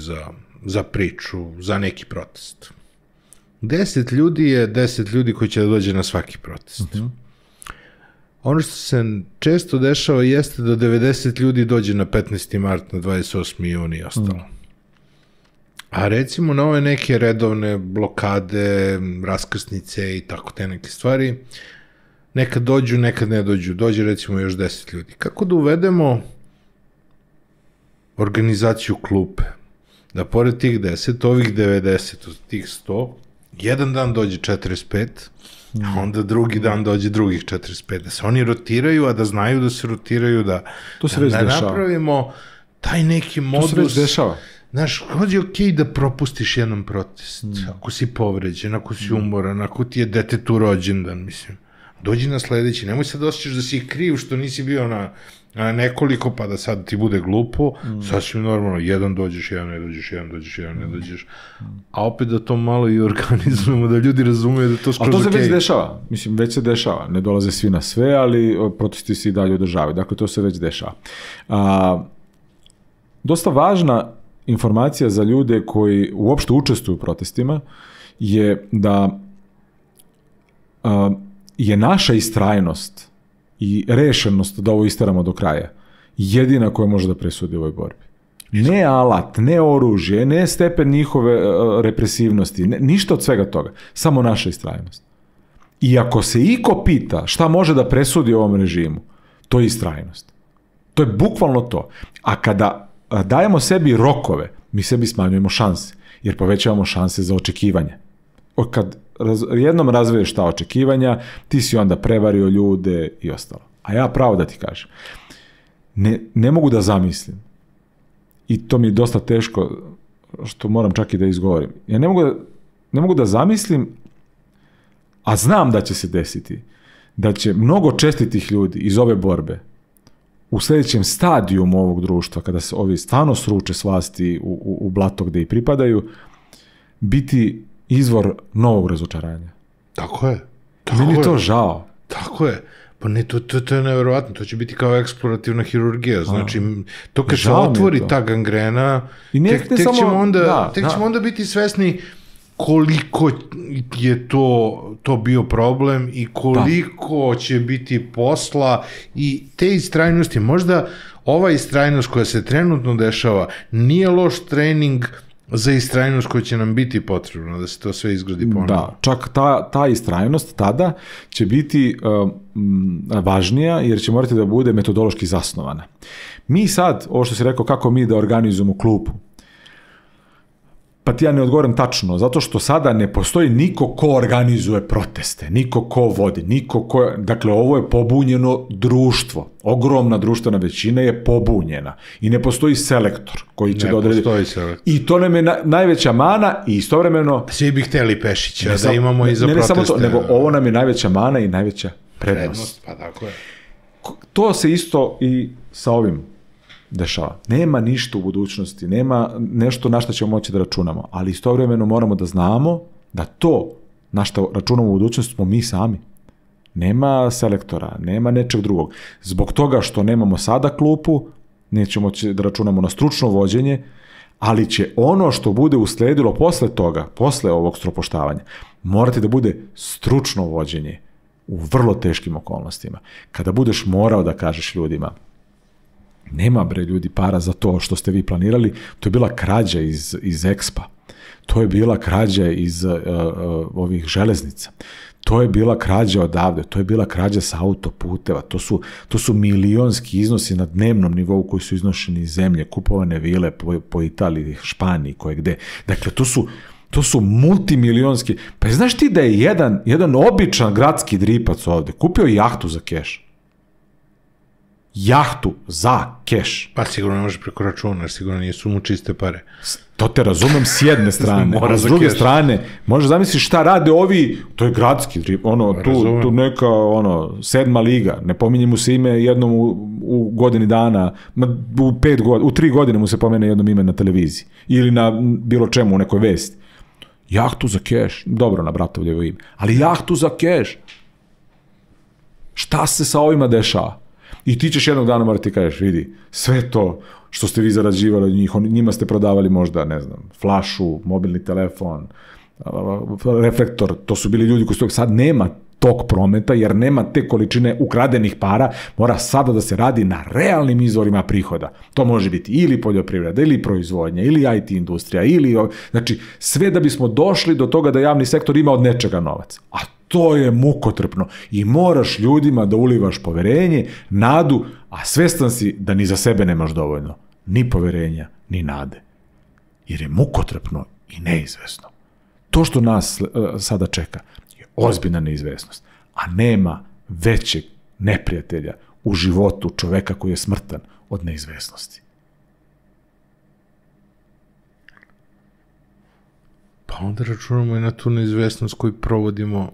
za priču, za neki protest. 10 ljudi je 10 ljudi koji će da dođe na svaki protest. Ono što se često dešava jeste da 90 ljudi dođe na 15. mart, na 28. juni i ostalo. A recimo na ove neke redovne blokade, raskrsnice i tako te neke stvari, nekad dođu, nekad ne dođu. Dođe recimo još 10 ljudi. Kako da uvedemo organizaciju klupe? Da pored tih 10, ovih 90, od tih 100, jedan dan dođe 45, a onda drugi dan dođe drugih 45, da se oni rotiraju, a da znaju da se rotiraju, da napravimo taj neki modus. To se već dešava. Znaš, hoće okej da propustiš jedan protest, ako si povređen, ako si umoran, ako ti je detetu rođendan, mislim. Dođi na sledeći, nemoj sad osjećaš da si kriv što nisi bio na nekoliko, pa da sad ti bude glupo, sasvim normalno, jedan dođeš, jedan ne dođeš, jedan dođeš, jedan ne dođeš, a opet da to malo i organizujemo, da ljudi razumeju da to skroz okej. A to se već dešava, mislim, već se dešava, ne dolaze svi na sve, ali protesti se i dalje održavaju, dakle to se već dešava. Dosta važna informacija za ljude koji uopšte učestvuju u protestima je da je naša istrajnost i rešenost da ovo isteramo do kraja jedina koja može da presudi u ovoj borbi. Ne alat, ne oružje, ne stepen njihove represivnosti, ništa od svega toga. Samo naša istrajnost. I ako se iko pita šta može da presudi ovom režimu, to je istrajnost. To je bukvalno to. A kada dajemo sebi rokove, mi sebi smanjujemo šanse, jer povećavamo šanse za očekivanje. Kad jednom razviješ ta očekivanja, ti si onda prevario ljude i ostalo. A ja pravo da ti kažem, ne mogu da zamislim, i to mi je dosta teško, što moram čak i da izgovorim, ja ne mogu da zamislim, a znam da će se desiti, da će mnogo čestitih ljudi iz ove borbe u sljedećem stadijumu ovog društva, kada se ovi stvarno sruče s vlasti u blato gde i pripadaju, biti izvor novog razočaranja. Tako je. Meni je to žao. Tako je. Pa ne, to je nevjerovatno. To će biti kao eksplorativna hirurgija. Znači, to kad se otvori ta gangrena, tek ćemo onda biti svesni koliko je to bio problem i koliko će biti posla i te istrajnosti. Možda ova istrajnost koja se trenutno dešava nije loš trening za istrajnost koja će nam biti potrebna, da se to sve izgradi ponovno. Da, čak ta istrajnost tada će biti važnija, jer će morati da bude metodološki zasnovana. Mi sad, ovo što si rekao, kako mi da organizujemo klupu, pa ti ja ne odgovorim tačno, zato što sada ne postoji niko ko organizuje proteste, niko ko vodi, dakle ovo je pobunjeno društvo, ogromna društvena većina je pobunjena i ne postoji selektor koji će da odredi. Ne postoji selektor. I to nam je najveća mana i istovremeno... Svi bi hteli Pešića da imamo i za proteste. Ne samo to, nego ovo nam je najveća mana i najveća prednost. Pa tako je. To se isto i sa ovim dešava. Nema ništa u budućnosti, nema nešto na što ćemo moći da računamo, ali istovremeno moramo da znamo da to na što računamo u budućnosti smo mi sami. Nema selektora, nema nečeg drugog. Zbog toga što nemamo sada klupu, nećemo moći da računamo na stručno vođenje, ali će ono što bude usledilo posle toga, posle ovog stropoštavanja, morati da bude stručno vođenje u vrlo teškim okolnostima. Kada budeš morao da kažeš ljudima nema bre ljudi para za to što ste vi planirali, to je bila krađa iz Expa, to je bila krađa iz ovih železnica, to je bila krađa odavde, to je bila krađa sa autoputeva, to su milionski iznosi na dnevnom nivou koji su iznošeni iz zemlje, kupovane vile po Italiji, Španiji, koje gde. Dakle, to su multimilionski. Pa znaš ti da je jedan običan gradski dripac ovde kupio jahtu za keš? jahtu za keš. Pa sigurno ne može preko računa, jer sigurno nisu mu čiste pare. To te razumem s jedne strane, Mora a s za druge keš. strane, možeš zamisliti šta rade ovi, to je gradski, tu neka, 7. liga, ne pominje mu se ime jednom u godini dana, u 3 godine mu se pomene jednom ime na televiziji, ili na bilo čemu, u nekoj vesti. Jahtu za keš, dobro na bratovljevo ime, ali jahtu za keš. Šta se sa ovima dešava? I ti ćeš jednog dana morati kažeš, vidi, sve to što ste vi zarađivali od njih, njima ste prodavali možda, ne znam, flašu, mobilni telefon, reflektor, to su bili ljudi koji su sad nema tog prometa, jer nema te količine ukradenih para, mora sada da se radi na realnim izvorima prihoda. To može biti ili poljoprivreda, ili proizvodnja, ili IT industrija, znači sve da bismo došli do toga da javni sektor ima od nečega novac. A to je mukotrpno i moraš ljudima da ulivaš poverenje, nadu, a svestan si da ni za sebe nemaš dovoljno. Ni poverenja, ni nade. Jer je mukotrpno i neizvesno. To što nas sada čeka je ozbiljna neizvesnost, a nema većeg neprijatelja u životu čoveka koji je smrtan od neizvesnosti. Pa onda računamo i na tu neizvesnost koju provodimo,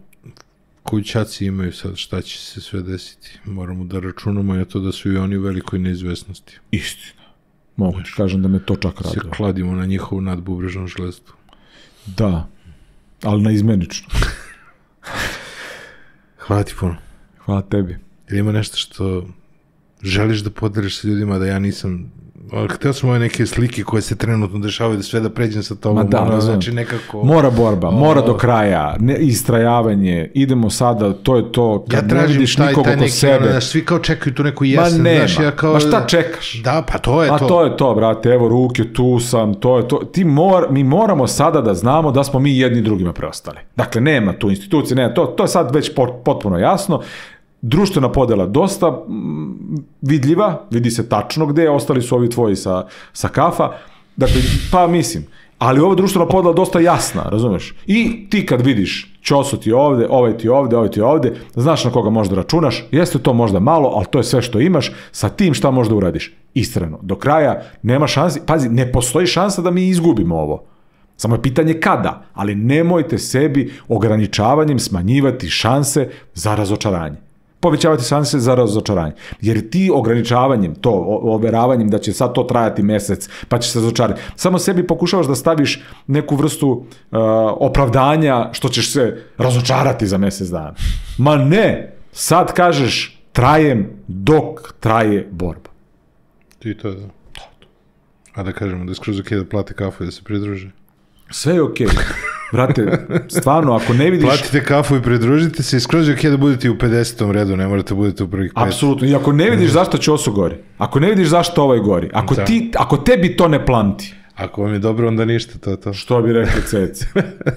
koju ćaci imaju sad, šta će se sve desiti. Moramo da računamo i na to da su i oni u velikoj neizvesnosti. Istina. Mogu ti kažem da me to čak raduje. Se kladimo na njihovu nadbubrežnu železdu. Da, ali naizmenično. Hvala ti puno. Hvala tebi. Ili ima nešto što želiš da podeliš sa ljudima, da ja nisam... Hteo sam ove neke slike koje se trenutno dešavaju, da sve da pređem sa tobom. Ma da, znači nekako... Mora borba, mora do kraja, istrajavanje, idemo sada, to je to, kad ne vidiš nikog oko sebe. Svi kao čekaju tu neku jesen. Ma nema, znaš, ja kao... ma šta čekaš? Da, pa to je to. Ma to je to, brate, evo ruke, tu sam, to je to. Mi moramo sada da znamo da smo mi jedni drugima preostali. Dakle, nema tu institucije, nema, to je sad već potpuno jasno. Društvena podela dosta vidljiva, vidi se tačno gde, ostali su ovi tvoji sa kafa, dakle, pa mislim, ali ova društvena podela dosta jasna, razumeš? I ti kad vidiš, Ćoso ti ovde, ovaj ti ovde, ovaj ti ovde, znaš na koga možda računaš, jeste to možda malo, ali to je sve što imaš, sa tim šta možda uradiš? Istreno, do kraja nema šansi, pazi, ne postoji šansa da mi izgubimo ovo. Samo je pitanje kada, ali nemojte sebi ograničavanjem smanjivati šanse za razočaranje. Povećavati šanse za razočaranje. Jer ti ograničavanjem, to overavanjem da će sad to trajati mesec, pa će se razočarati, samo sebi pokušavaš da staviš neku vrstu opravdanja što ćeš se razočarati za mesec dana. Ma ne! Sad kažeš trajem dok traje borba. I to je da. A da kažemo da je skroz ok da plate kafu i da se pridruže. Sve je okej. Brate, stvarno, ako ne vidiš... Platite kafu i pridružite se i skroz je ok da budete u 50. redu, ne morate budete u prvih 5. Apsolutno, i ako ne vidiš zašto Ćoso gori, ako ne vidiš zašto ovaj gori, ako tebi to ne planti... Ako vam je dobro, onda ništa, to je to. Što bi rekli ceci.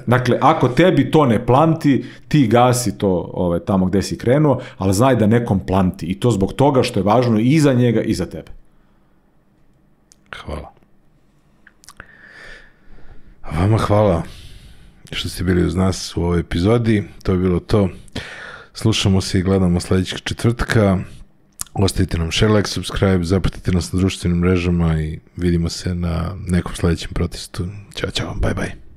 Dakle, ako tebi to ne planti, ti gasi to tamo gde si krenuo, ali znaj da nekom planti. I to zbog toga što je važno i za njega i za tebe. Hvala. A vama hvala što ste bili uz nas u ovoj epizodi. To je bilo to. Slušamo se i gledamo sledećeg četvrtka. Ostavite nam share, like, subscribe, zapratite nas na društvenim mrežama i vidimo se na nekom sledećem protestu. Ćao, bye bye.